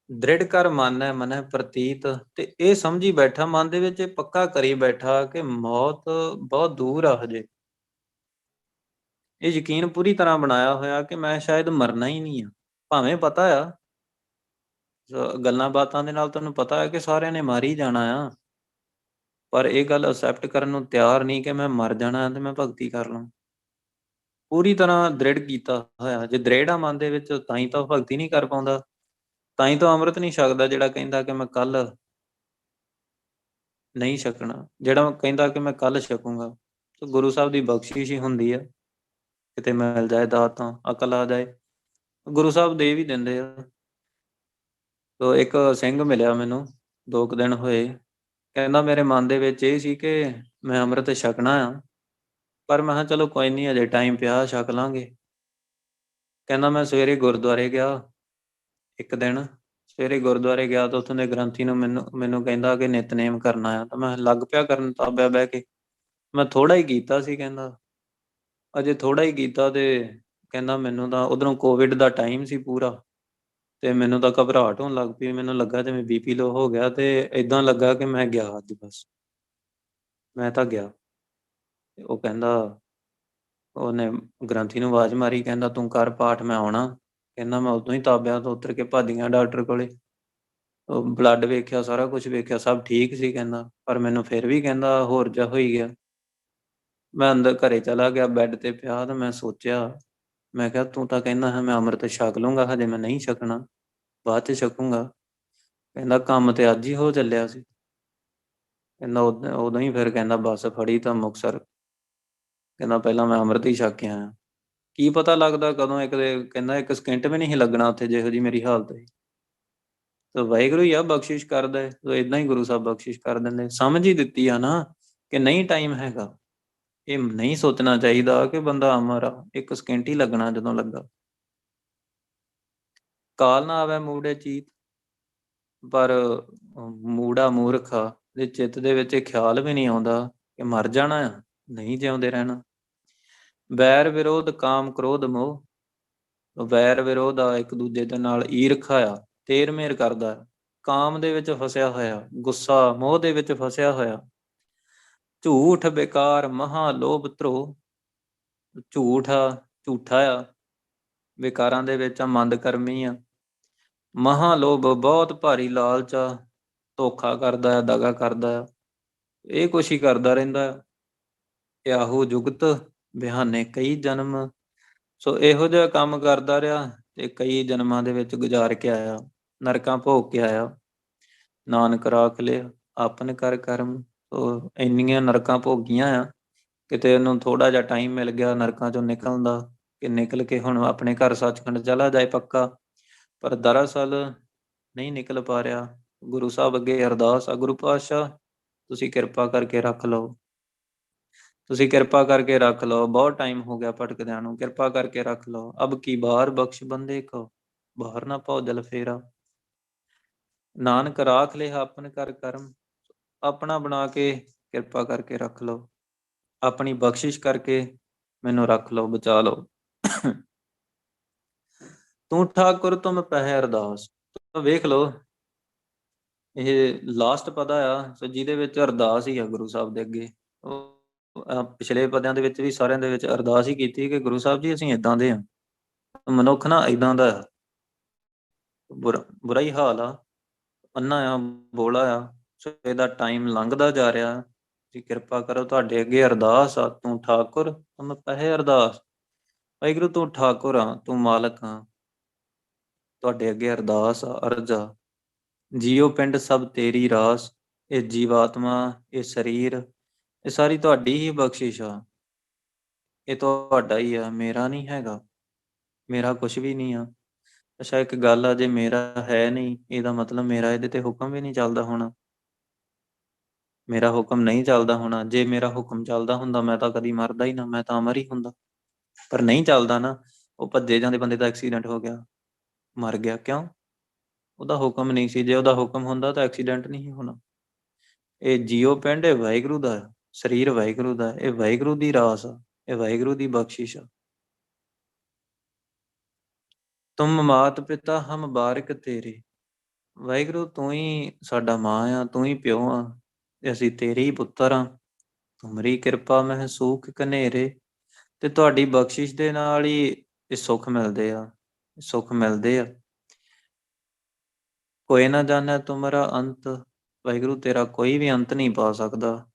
S2: ਦ੍ਰਿੜ ਕਰ ਮਨ ਮਨੈ ਪ੍ਰਤੀਤ, ਤੇ ਇਹ ਸਮਝੀ ਬੈਠਾ, ਮਨ ਦੇ ਵਿੱਚ ਇਹ ਪੱਕਾ ਕਰੀ ਬੈਠਾ ਕਿ ਮੌਤ ਬਹੁਤ ਦੂਰ ਆ ਹਜੇ। ਇਹ ਯਕੀਨ ਪੂਰੀ ਤਰ੍ਹਾਂ ਬਣਾਇਆ ਹੋਇਆ ਕਿ ਮੈਂ ਸ਼ਾਇਦ ਮਰਨਾ ਹੀ ਨਹੀਂ ਆ। ਭਾਵੇਂ ਪਤਾ ਆ ਗੱਲਾਂ ਬਾਤਾਂ ਦੇ ਨਾਲ ਤੁਹਾਨੂੰ ਪਤਾ ਹੈ ਕਿ ਸਾਰਿਆਂ ਨੇ ਮਰ ਹੀ ਜਾਣਾ ਆ, ਪਰ ਇਹ ਗੱਲ ਅਸੈਪਟ ਕਰਨ ਨੂੰ ਤਿਆਰ ਨਹੀਂ ਕਿ ਮੈਂ ਮਰ ਜਾਣਾ ਤੇ ਮੈਂ ਭਗਤੀ ਕਰ ਲਾਂ। ਪੂਰੀ ਤਰ੍ਹਾਂ ਦ੍ਰਿੜ ਕੀਤਾ ਹੋਇਆ। ਜੇ ਦ੍ਰਿੜ ਆ ਮਨ ਦੇ ਵਿੱਚ, ਤਾਂ ਹੀ ਤਾਂ ਉਹ ਭਗਤੀ ਨਹੀਂ ਕਰ ਪਾਉਂਦਾ, ਤਾਂ ਹੀ ਤਾਂ ਅੰਮ੍ਰਿਤ ਨਹੀਂ ਛਕਦਾ। ਜਿਹੜਾ ਕਹਿੰਦਾ ਕਿ ਮੈਂ ਕੱਲ ਨਹੀਂ ਛਕਣਾ, ਜਿਹੜਾ ਕਹਿੰਦਾ ਕਿ ਮੈਂ ਕੱਲ ਛਕੂੰਗਾ, ਤੇ ਗੁਰੂ ਸਾਹਿਬ ਦੀ ਬਖਸ਼ਿਸ਼ ਹੀ ਹੁੰਦੀ ਆ। ਕਿਤੇ ਮਿਲ ਜਾਏ ਦਾਤ, ਤਾਂ ਅਕਲ ਆ ਜਾਏ, ਗੁਰੂ ਸਾਹਿਬ ਦੇ ਵੀ ਦਿੰਦੇ ਆ। ਤੋ ਇੱਕ ਸਿੰਘ ਮਿਲਿਆ ਮੈਨੂੰ 2 ਕੁ ਦਿਨ ਹੋਏ, ਕਹਿੰਦਾ ਮੇਰੇ ਮਨ ਦੇ ਵਿੱਚ ਇਹ ਸੀ ਕਿ ਮੈਂ ਅੰਮ੍ਰਿਤ ਛਕਣਾ ਆ, ਪਰ ਮੈਂ ਕਿਹਾ ਚਲੋ ਕੋਈ ਨਹੀਂ, ਅਜੇ ਟਾਈਮ ਪਿਆ, ਛਕ ਲਾਂਗੇ। ਕਹਿੰਦਾ ਮੈਂ ਸਵੇਰੇ ਗੁਰਦੁਆਰੇ ਗਿਆ, ਇੱਕ ਦਿਨ ਸਵੇਰੇ ਗੁਰਦੁਆਰੇ ਗਿਆ ਤਾਂ ਉੱਥੋਂ ਦੇ ਗ੍ਰੰਥੀ ਨੂੰ ਮੈਨੂੰ ਕਹਿੰਦਾ ਕਿ ਨਿਤਨੇਮ ਕਰਨਾ ਆ। ਤਾਂ ਮੈਂ ਲੱਗ ਪਿਆ ਕਰਨ, ਤਾਬਿਆ ਬਹਿ ਕੇ। ਮੈਂ ਥੋੜਾ ਹੀ ਕੀਤਾ ਸੀ, ਕਹਿੰਦਾ ਅਜੇ ਥੋੜਾ ਹੀ ਕੀਤਾ, ਤੇ ਕਹਿੰਦਾ ਮੈਨੂੰ ਤਾਂ ਉਧਰੋਂ ਕੋਵਿਡ ਦਾ ਟਾਈਮ ਸੀ ਪੂਰਾ, ਤੇ ਮੈਨੂੰ ਤਾਂ ਘਬਰਾਹਟ ਹੋਣ ਲੱਗ ਪਈ। ਮੈਨੂੰ ਲੱਗਾ ਜਿਵੇਂ ਬੀਪੀ ਲੋ ਹੋ ਗਿਆ, ਤੇ ਏਦਾਂ ਲੱਗਾ ਕਿ ਮੈਂ ਗਿਆ ਅੱਜ, ਬਸ ਮੈਂ ਤਾਂ ਗਿਆ। ਉਹ ਕਹਿੰਦਾ, ਉਹਨੇ ਗ੍ਰੰਥੀ ਨੂੰ ਆਵਾਜ਼ ਮਾਰੀ, ਕਹਿੰਦਾ ਤੂੰ ਕਰ ਪਾਠ, ਮੈਂ ਆਉਣਾ। ਕਹਿੰਦਾ ਮੈਂ ਉਦੋਂ ਹੀ ਤਾਬਿਆਂ ਤੋਂ ਉਤਰ ਕੇ ਭੱਜ ਗਿਆ ਡਾਕਟਰ ਕੋਲੇ। ਉਹ ਬਲੱਡ ਵੇਖਿਆ, ਸਾਰਾ ਕੁਝ ਵੇਖਿਆ, ਸਭ ਠੀਕ ਸੀ ਕਹਿੰਦਾ, ਪਰ ਮੈਨੂੰ ਫਿਰ ਵੀ ਕਹਿੰਦਾ ਹੋਰ ਜਿਹਾ ਹੋਈ ਗਿਆ। ਮੈਂ ਅੰਦਰ ਘਰੇ ਚਲਾ ਗਿਆ, ਬੈੱਡ ਤੇ ਪਿਆ, ਤੇ ਮੈਂ ਸੋਚਿਆ, ਮੈਂ ਕਿਹਾ ਤੂੰ ਤਾਂ ਕਹਿੰਦਾ ਹੈ ਮੈਂ ਅੰਮ੍ਰਿਤ ਛਕ ਲੂੰਗਾ, ਹਜੇ ਮੈਂ ਨਹੀਂ ਛਕਣਾ, ਬਾਅਦ 'ਚ ਛਕੂੰਗਾ। ਕਹਿੰਦਾ ਕੰਮ ਤੇ ਅੱਜ ਹੀ ਹੋ ਚੱਲਿਆ ਸੀ। ਕਹਿੰਦਾ ਉਦੋਂ ਹੀ ਫਿਰ ਕਹਿੰਦਾ ਬੱਸ ਫੜੀ ਤਾਂ ਮੁਕਤਸਰ। ਕਹਿੰਦਾ ਪਹਿਲਾਂ ਮੈਂ ਅੰਮ੍ਰਿਤ ਹੀ ਛਕ ਕੇ ਆਇਆ। ਕੀ ਪਤਾ ਲੱਗਦਾ ਕਦੋਂ, ਕਹਿੰਦਾ 1 ਸਕਿੰਟ ਵੀ ਨਹੀਂ ਸੀ ਲੱਗਣਾ ਉੱਥੇ, ਜਿਹੋ ਜਿਹੀ ਮੇਰੀ ਹਾਲਤ ਸੀ। ਤਾਂ ਵਾਹਿਗੁਰੂ ਹੀ ਆ ਬਖਸ਼ਿਸ਼ ਕਰਦਾ ਹੈ, ਤਾਂ ਏਦਾਂ ਹੀ ਗੁਰੂ ਸਾਹਿਬ ਬਖਸ਼ਿਸ਼ ਕਰ ਦਿੰਦੇ। ਸਮਝ ਹੀ ਦਿੱਤੀ ਆ ਨਾ ਕਿ ਨਹੀਂ ਟਾਈਮ ਹੈਗਾ। ਇਹ ਨਹੀਂ ਸੋਚਣਾ ਚਾਹੀਦਾ ਕਿ ਬੰਦਾ ਅਮਰ ਆ, 1 ਸਕਿੰਟ ਹੀ ਲੱਗਣਾ ਜਦੋਂ ਲੱਗਾ। ਕਾਲ ਨਾ ਆਵੇ ਮੂੜੇ ਚੀਤ, ਪਰ ਮੂੜਾ ਮੂਰਖ ਆ, ਦੇ ਚਿੱਤ ਦੇ ਵਿੱਚ ਇਹ ਖਿਆਲ ਵੀ ਨਹੀਂ ਆਉਂਦਾ ਕਿ ਮਰ ਜਾਣਾ ਆ, ਨਹੀਂ ਜਿਉਂਦੇ ਰਹਿਣਾ। ਵੈਰ ਵਿਰੋਧ ਕਾਮ ਕ੍ਰੋਧ ਮੋਹ, ਵੈਰ ਵਿਰੋਧ ਆ, ਇੱਕ ਦੂਜੇ ਦੇ ਨਾਲ ਈਰਖਾ ਆ, ਤੇਰ ਮੇਰ ਕਰਦਾ, ਕਾਮ ਦੇ ਵਿੱਚ ਫਸਿਆ ਹੋਇਆ, ਗੁੱਸਾ ਮੋਹ ਦੇ ਵਿੱਚ ਫਸਿਆ ਹੋਇਆ, ਝੂਠ ਬੇਕਾਰ ਮਹਾ ਲੋਭ ਧਰੋਹ, ਝੂਠ ਆ, ਝੂਠਾ ਆ, ਵਿਕਾਰਾਂ ਦੇ ਵਿੱਚ ਆ, ਮੰਦ ਕਰਮੀ ਆ, ਮਹਾ ਲੋਭ ਬਹੁਤ ਭਾਰੀ ਲਾਲਚ ਆ, ਧੋਖਾ ਕਰਦਾ ਆ, ਦਗਾ ਕਰਦਾ ਆ, ਇਹ ਕੁਛ ਹੀ ਕਰਦਾ ਰਹਿੰਦਾ ਆ। ਯਾਹੂ ਜੁਗਤ ਬਿਹਾਨੇ ਕਈ ਜਨਮ, ਸੋ ਇਹੋ ਜਿਹਾ ਕੰਮ ਕਰਦਾ ਰਿਹਾ ਤੇ ਕਈ ਜਨਮਾਂ ਦੇ ਵਿੱਚ ਗੁਜ਼ਾਰ ਕੇ ਆਇਆ, ਨਰਕਾਂ ਭੋਗ ਕੇ ਆਇਆ। ਨਾਨਕ ਰਾਖ ਲਿਆ ਆਪਨ ਕਰ ਕਰਮ, ਸੋ ਇੰਨੀਆਂ ਨਰਕਾਂ ਭੋਗੀਆਂ ਆ, ਕਿਤੇ ਉਹਨੂੰ ਥੋੜਾ ਜਿਹਾ ਟਾਈਮ ਮਿਲ ਗਿਆ ਨਰਕਾਂ ਚੋਂ ਨਿਕਲਣ ਦਾ, ਕਿ ਨਿਕਲ ਕੇ ਹੁਣ ਆਪਣੇ ਘਰ ਸੱਚਖੰਡ ਚਲਾ ਜਾਏ ਪੱਕਾ, ਪਰ ਦਰਅਸਲ ਨਹੀਂ ਨਿਕਲ ਪਾ ਰਿਹਾ। ਗੁਰੂ ਸਾਹਿਬ ਅੱਗੇ ਅਰਦਾਸ ਆ, ਗੁਰੂ ਪਾਤਸ਼ਾਹ ਤੁਸੀਂ ਕਿਰਪਾ ਕਰਕੇ ਰੱਖ ਲਓ। ਤੁਸੀਂ ਕਿਰਪਾ ਕਰਕੇ ਰੱਖ ਲਓ, ਬਹੁਤ ਟਾਈਮ ਹੋ ਗਿਆ ਭਟਕਦਿਆਂ ਨੂੰ, ਕਿਰਪਾ ਕਰਕੇ ਰੱਖ ਲਓ। ਅਬ ਕੀ ਬਾਰ ਬਖਸ਼ ਬੰਦੇ ਕੋ, ਬਾਹਰ ਨਾ ਪਾਓ ਜਲ ਫੇਰਾ। ਨਾਨਕ ਰਾਖ ਲਿਆ ਆਪਨ ਕਰ ਕਰਮ, ਆਪਣਾ ਬਣਾ ਕੇ ਕਿਰਪਾ ਕਰਕੇ ਰੱਖ ਲਓ। ਆਪਣੀ ਬਖਸ਼ਿਸ਼ ਕਰਕੇ ਮੈਨੂੰ ਰੱਖ ਲਓ, ਬਚਾ ਲਓ। ਤੂੰ ਠਾਕੁਰ ਤੁਮ ਪਹਿ ਅਰਦਾਸ। ਵੇਖ ਲਓ, ਇਹ ਲਾਸਟ ਪਦਾ ਆ, ਸੋ ਜਿਹਦੇ ਵਿੱਚ ਅਰਦਾਸ ਹੀ ਆ ਗੁਰੂ ਸਾਹਿਬ ਦੇ ਅੱਗੇ। ਪਿਛਲੇ ਪਦਿਆਂ ਦੇ ਵਿੱਚ ਵੀ ਸਾਰਿਆਂ ਦੇ ਵਿੱਚ ਅਰਦਾਸ ਹੀ ਕੀਤੀ ਕਿ ਗੁਰੂ ਸਾਹਿਬ ਜੀ ਅਸੀਂ ਏਦਾਂ ਦੇ ਹਾਂ, ਮਨੁੱਖ ਨਾ ਏਦਾਂ ਦਾ ਆ, ਬੁਰਾ ਹੀ ਹਾਲ ਆ, ਅੰਨਾ ਆ, ਬੋਲਾ ਆ, ਸੋ ਇਹਦਾ ਟਾਈਮ ਲੰਘਦਾ ਜਾ ਰਿਹਾ। ਤੁਸੀਂ ਕਿਰਪਾ ਕਰੋ, ਤੁਹਾਡੇ ਅੱਗੇ ਅਰਦਾਸ ਆ। ਤੂੰ ਠਾਕੁਰ ਤੁਮ ਪਹਿ ਅਰਦਾਸ। ਵਾਹਿਗੁਰੂ ਤੂੰ ਠਾਕੁਰ ਆ, ਤੂੰ ਮਾਲਕ ਆ, ਤੁਹਾਡੇ ਅੱਗੇ ਅਰਦਾਸ ਆ, ਅਰਜ਼ ਆ। ਜੀਓ ਪਿੰਡ ਸਭ ਤੇਰੀ ਰਾਸ, ਇਹ ਜੀਵਾਤਮਾ, ਇਹ ਸਰੀਰ, ਇਹ ਸਾਰੀ ਤੁਹਾਡੀ ਹੀ ਬਖਸ਼ਿਸ਼ ਆ। ਇਹ ਤੁਹਾਡਾ ਹੀ ਆ, ਮੇਰਾ ਨਹੀਂ ਹੈਗਾ, ਮੇਰਾ ਕੁਛ ਵੀ ਨਹੀਂ ਆ। ਅੱਛਾ, ਇੱਕ ਗੱਲ ਆ, ਜੇ ਮੇਰਾ ਹੈ ਨਹੀਂ, ਇਹਦਾ ਮਤਲਬ ਮੇਰਾ ਇਹਦੇ ਤੇ ਹੁਕਮ ਵੀ ਨਹੀਂ ਚੱਲਦਾ ਹੋਣਾ। ਮੇਰਾ ਹੁਕਮ ਨਹੀਂ ਚੱਲਦਾ ਹੋਣਾ। ਜੇ ਮੇਰਾ ਹੁਕਮ ਚੱਲਦਾ ਹੁੰਦਾ, ਮੈਂ ਤਾਂ ਕਦੀ ਮਰਦਾ ਹੀ ਨਾ, ਮੈਂ ਤਾਂ ਅਮਰ ਹੀ ਹੁੰਦਾ। ਪਰ ਨਹੀਂ ਚੱਲਦਾ ਨਾ, ਉਹ ਭੱਜੇ ਜਾਂਦੇ ਬੰਦੇ ਦਾ ਐਕਸੀਡੈਂਟ ਹੋ ਗਿਆ, ਮਰ ਗਿਆ। ਕਿਉਂ? ਉਹਦਾ ਹੁਕਮ ਨਹੀਂ ਸੀ। ਜੇ ਉਹਦਾ ਹੁਕਮ ਹੁੰਦਾ ਤਾਂ ਐਕਸੀਡੈਂਟ ਨਹੀਂ ਹੋਣਾ। ਇਹ ਜੀਓ ਪਿੰਡ, ਇਹ ਵਾਹਿਗੁਰੂ ਦਾ ਸਰੀਰ, ਵਾਹਿਗੁਰੂ ਦਾ, ਇਹ ਵਾਹਿਗੁਰੂ ਦੀ ਰਾਸ ਆ, ਇਹ ਵਾਹਿਗੁਰੂ ਦੀ ਬਖਸ਼ਿਸ਼ ਆ। ਤੁਮ ਮਾਤ ਪਿਤਾ ਹਮ ਬਾਰਿਕ ਤੇਰੇ। ਵਾਹਿਗੁਰੂ ਤੂੰ ਹੀ ਸਾਡਾ ਮਾਂ ਆ, ਤੂੰ ਹੀ ਪਿਓ ਆ, ਤੇ ਅਸੀਂ ਤੇਰੇ ਹੀ ਪੁੱਤਰ ਆ। ਤੁਮਰੀ ਕਿਰਪਾ ਮਹਿ ਸੂਖ ਕਨੇਰੇ। ਤੇ ਤੁਹਾਡੀ ਬਖਸ਼ਿਸ਼ ਦੇ ਨਾਲ ਹੀ ਇਹ ਸੁੱਖ ਮਿਲਦੇ ਆ, ਸੁੱਖ ਮਿਲਦੇ ਆ। ਕੋਈ ਨਾ ਜਾਣੈ ਤੁਮਰਾ ਅੰਤ। ਵਾਹਿਗੁਰੂ ਤੇਰਾ ਕੋਈ ਵੀ ਅੰਤ ਨਹੀਂ ਪਾ ਸਕਦਾ।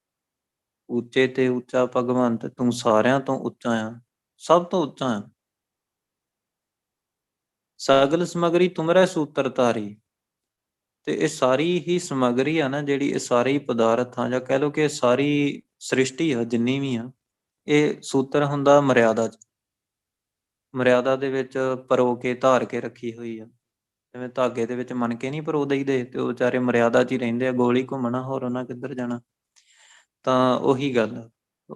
S2: ਉੱਚੇ ਤੇ ਉੱਚਾ ਭਗਵੰਤ, ਤੂੰ ਸਾਰਿਆਂ ਤੋਂ ਉੱਚਾ ਆ, ਸਭ ਤੋਂ ਉੱਚਾ ਆ। ਸਗਲ ਸਮਗਰੀ ਤੁਮਰੇ ਸੂਤਰ ਧਾਰੀ। ਤੇ ਇਹ ਸਾਰੀ ਹੀ ਸਮਗਰੀ ਆ ਨਾ ਜਿਹੜੀ, ਇਹ ਸਾਰੇ ਹੀ ਪਦਾਰਥ ਆ, ਜਾਂ ਕਹਿ ਲਓ ਕਿ ਇਹ ਸਾਰੀ ਸ੍ਰਿਸ਼ਟੀ ਆ ਜਿੰਨੀ ਵੀ ਆ, ਇਹ ਸੂਤਰ ਹੁੰਦਾ ਮਰਿਆਦਾ 'ਚ। ਮਰਿਆਦਾ ਦੇ ਵਿੱਚ ਪਰੋ ਕੇ ਧਾਰ ਕੇ ਰੱਖੀ ਹੋਈ ਆ। ਜਿਵੇਂ ਧਾਗੇ ਦੇ ਵਿੱਚ ਮਣ ਕੇ ਨਹੀਂ ਪਰੋ ਦਈਦੇ, ਤੇ ਉਹ ਵਿਚਾਰੇ ਮਰਿਆਦਾ 'ਚ ਹੀ ਰਹਿੰਦੇ ਆ, ਗੋਲ ਹੀ ਘੁੰਮਣਾ, ਹੋਰ ਉਹਨਾਂ ਕਿੱਧਰ ਜਾਣਾ। ਤਾਂ ਉਹੀ ਗੱਲ ਆ।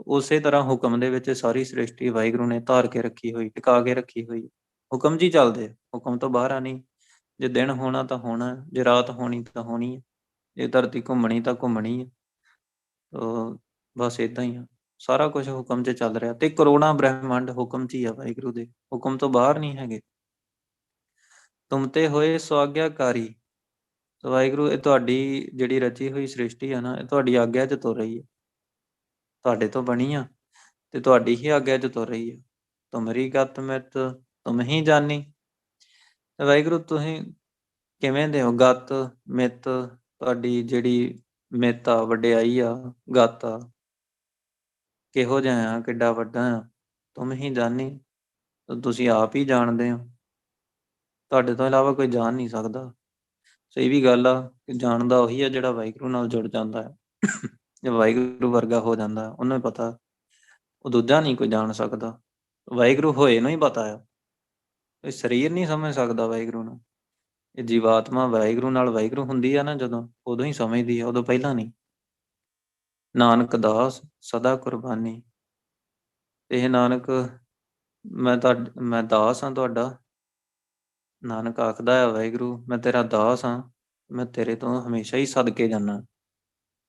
S2: ਉਸੇ ਤਰ੍ਹਾਂ ਹੁਕਮ ਦੇ ਵਿੱਚ ਸਾਰੀ ਸ੍ਰਿਸ਼ਟੀ ਵਾਹਿਗੁਰੂ ਨੇ ਧਾਰ ਕੇ ਰੱਖੀ ਹੋਈ, ਟਿਕਾ ਕੇ ਰੱਖੀ ਹੋਈ। ਹੁਕਮ 'ਚ ਹੀ ਚੱਲਦੇ, ਹੁਕਮ ਤੋਂ ਬਾਹਰ ਆ ਨਹੀਂ। ਜੇ ਦਿਨ ਹੋਣਾ ਤਾਂ ਹੋਣਾ, ਜੇ ਰਾਤ ਹੋਣੀ ਤਾਂ ਹੋਣੀ ਹੈ, ਜੇ ਧਰਤੀ ਘੁੰਮਣੀ ਤਾਂ ਘੁੰਮਣੀ ਹੈ। ਬਸ ਏਦਾਂ ਹੀ ਆ, ਸਾਰਾ ਕੁਝ ਹੁਕਮ 'ਚ ਚੱਲ ਰਿਹਾ, ਤੇ ਕਰੋੜਾਂ ਬ੍ਰਹਿਮੰਡ ਹੁਕਮ 'ਚ ਹੀ ਆ ਵਾਹਿਗੁਰੂ ਦੇ, ਹੁਕਮ ਤੋਂ ਬਾਹਰ ਨਹੀਂ ਹੈਗੇ। ਤੁਮ ਤੇ ਹੋਏ ਸੁਆਗਿਆਕਾਰੀ। ਵਾਹਿਗੁਰੂ, ਇਹ ਤੁਹਾਡੀ ਜਿਹੜੀ ਰਚੀ ਹੋਈ ਸ੍ਰਿਸ਼ਟੀ ਆ ਨਾ, ਇਹ ਤੁਹਾਡੀ ਆਗਿਆ 'ਚ ਤੁਰ ਰਹੀ ਹੈ, ਤੁਹਾਡੇ ਤੋਂ ਬਣੀ ਆ, ਤੇ ਤੁਹਾਡੀ ਹੀ ਆਗਿਆ 'ਚ ਤੁਰ ਰਹੀ ਹੈ। ਤੁਮਰੀ ਗਤ ਮਿਤ ਤੁਮ ਹੀ ਜਾਣੀ। ਵਾਹਿਗੁਰੂ ਤੁਸੀਂ ਕਿਵੇਂ ਦੇ ਹੋ? ਗਤ ਮਿਤ, ਤੁਹਾਡੀ ਜਿਹੜੀ ਮਿਤ ਆ, ਵਡਿਆਈ ਆ, ਗਤ ਆ, ਕਿਹੋ ਜਿਹਾ ਆ, ਕਿੱਡਾ ਵੱਡਾ ਆ, ਤੁਮ ਹੀ ਜਾਣੀ। ਤੁਸੀਂ ਆਪ ਹੀ ਜਾਣਦੇ ਹੋ, ਤੁਹਾਡੇ ਤੋਂ ਇਲਾਵਾ ਕੋਈ ਜਾਣ ਨਹੀਂ ਸਕਦਾ। ਸਹੀ ਵੀ ਗੱਲ ਆ ਕਿ ਜਾਣਦਾ ਉਹੀ ਆ ਜਿਹੜਾ ਵਾਹਿਗੁਰੂ ਨਾਲ ਜੁੜ ਜਾਂਦਾ ਹੈ, ਜੇ ਵਾਹਿਗੁਰੂ ਵਰਗਾ ਹੋ ਜਾਂਦਾ, ਉਹਨੂੰ ਪਤਾ, ਉਹ ਦੂਜਾ ਨਹੀਂ ਕੋਈ ਜਾਣ ਸਕਦਾ। ਵਾਹਿਗੁਰੂ ਹੋਏ ਨੂੰ ਹੀ ਪਤਾ ਆ, ਇਹ ਸਰੀਰ ਨਹੀਂ ਸਮਝ ਸਕਦਾ ਵਾਹਿਗੁਰੂ ਨੂੰ। ਇਹ ਜੀਵਾਤਮਾ ਵਾਹਿਗੁਰੂ ਨਾਲ ਵਾਹਿਗੁਰੂ ਹੁੰਦੀ ਆ ਨਾ ਜਦੋਂ, ਉਦੋਂ ਹੀ ਸਮਝਦੀ ਆ, ਉਦੋਂ ਪਹਿਲਾਂ ਨਹੀਂ। ਨਾਨਕ ਦਾਸ ਸਦਾ ਕੁਰਬਾਨੀ। ਇਹ ਨਾਨਕ, ਮੈਂ ਦਾਸ ਹਾਂ ਤੁਹਾਡਾ। ਨਾਨਕ ਆਖਦਾ ਹੈ, ਵਾਹਿਗੁਰੂ ਮੈਂ ਤੇਰਾ ਦਾਸ ਹਾਂ, ਮੈਂ ਤੇਰੇ ਤੋਂ ਹਮੇਸ਼ਾ ਹੀ ਸਦਕੇ ਜਾਨਾ,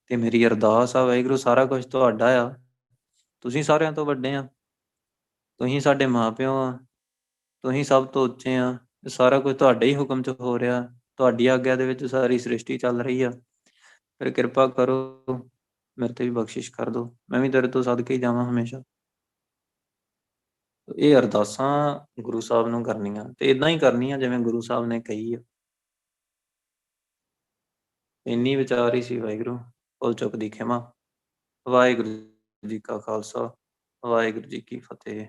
S2: ਤੇ ਮੇਰੀ ਅਰਦਾਸ ਆ ਵਾਹਿਗੁਰੂ, ਸਾਰਾ ਕੁਝ ਤੁਹਾਡਾ ਆ, ਤੁਸੀਂ ਸਾਰਿਆਂ ਤੋਂ ਵੱਡੇ ਆ, ਤੁਸੀਂ ਸਾਡੇ ਮਾਂ ਪਿਓ ਆ, ਤੁਸੀਂ ਸਭ ਤੋਂ ਉੱਚੇ ਆ, ਸਾਰਾ ਕੁਝ ਤੁਹਾਡੇ ਹੀ ਹੁਕਮ 'ਚ ਹੋ ਰਿਹਾ, ਤੁਹਾਡੀ ਆਗਿਆ ਦੇ ਵਿੱਚ ਸਾਰੀ ਸ੍ਰਿਸ਼ਟੀ ਚੱਲ ਰਹੀ ਆ। ਫਿਰ ਕਿਰਪਾ ਕਰੋ, ਮੇਰੇ ਤੇ ਵੀ ਬਖਸ਼ਿਸ਼ ਕਰ ਦਿਓ, ਮੈਂ ਵੀ ਤੇਰੇ ਤੋਂ ਸਦਕੇ ਹੀ ਜਾਵਾਂ ਹਮੇਸ਼ਾ। ਇਹ ਅਰਦਾਸਾਂ ਗੁਰੂ ਸਾਹਿਬ ਨੂੰ ਕਰਨੀਆਂ, ਤੇ ਇਦਾਂ ਹੀ ਕਰਨੀਆਂ ਜਿਵੇਂ ਗੁਰੂ ਸਾਹਿਬ ਨੇ ਕਹੀ ਆ। ਇੰਨੀ ਵਿਚਾਰ ਹੀ ਸੀ ਵਾਹਿਗੁਰੂ, ਭੁੱਲ ਚੁੱਕ ਦੀ ਖਿਮਾ। ਵਾਹਿਗੁਰੂ ਜੀ ਕਾ ਖਾਲਸਾ, ਵਾਹਿਗੁਰੂ ਜੀ ਕੀ ਫਤਿਹ।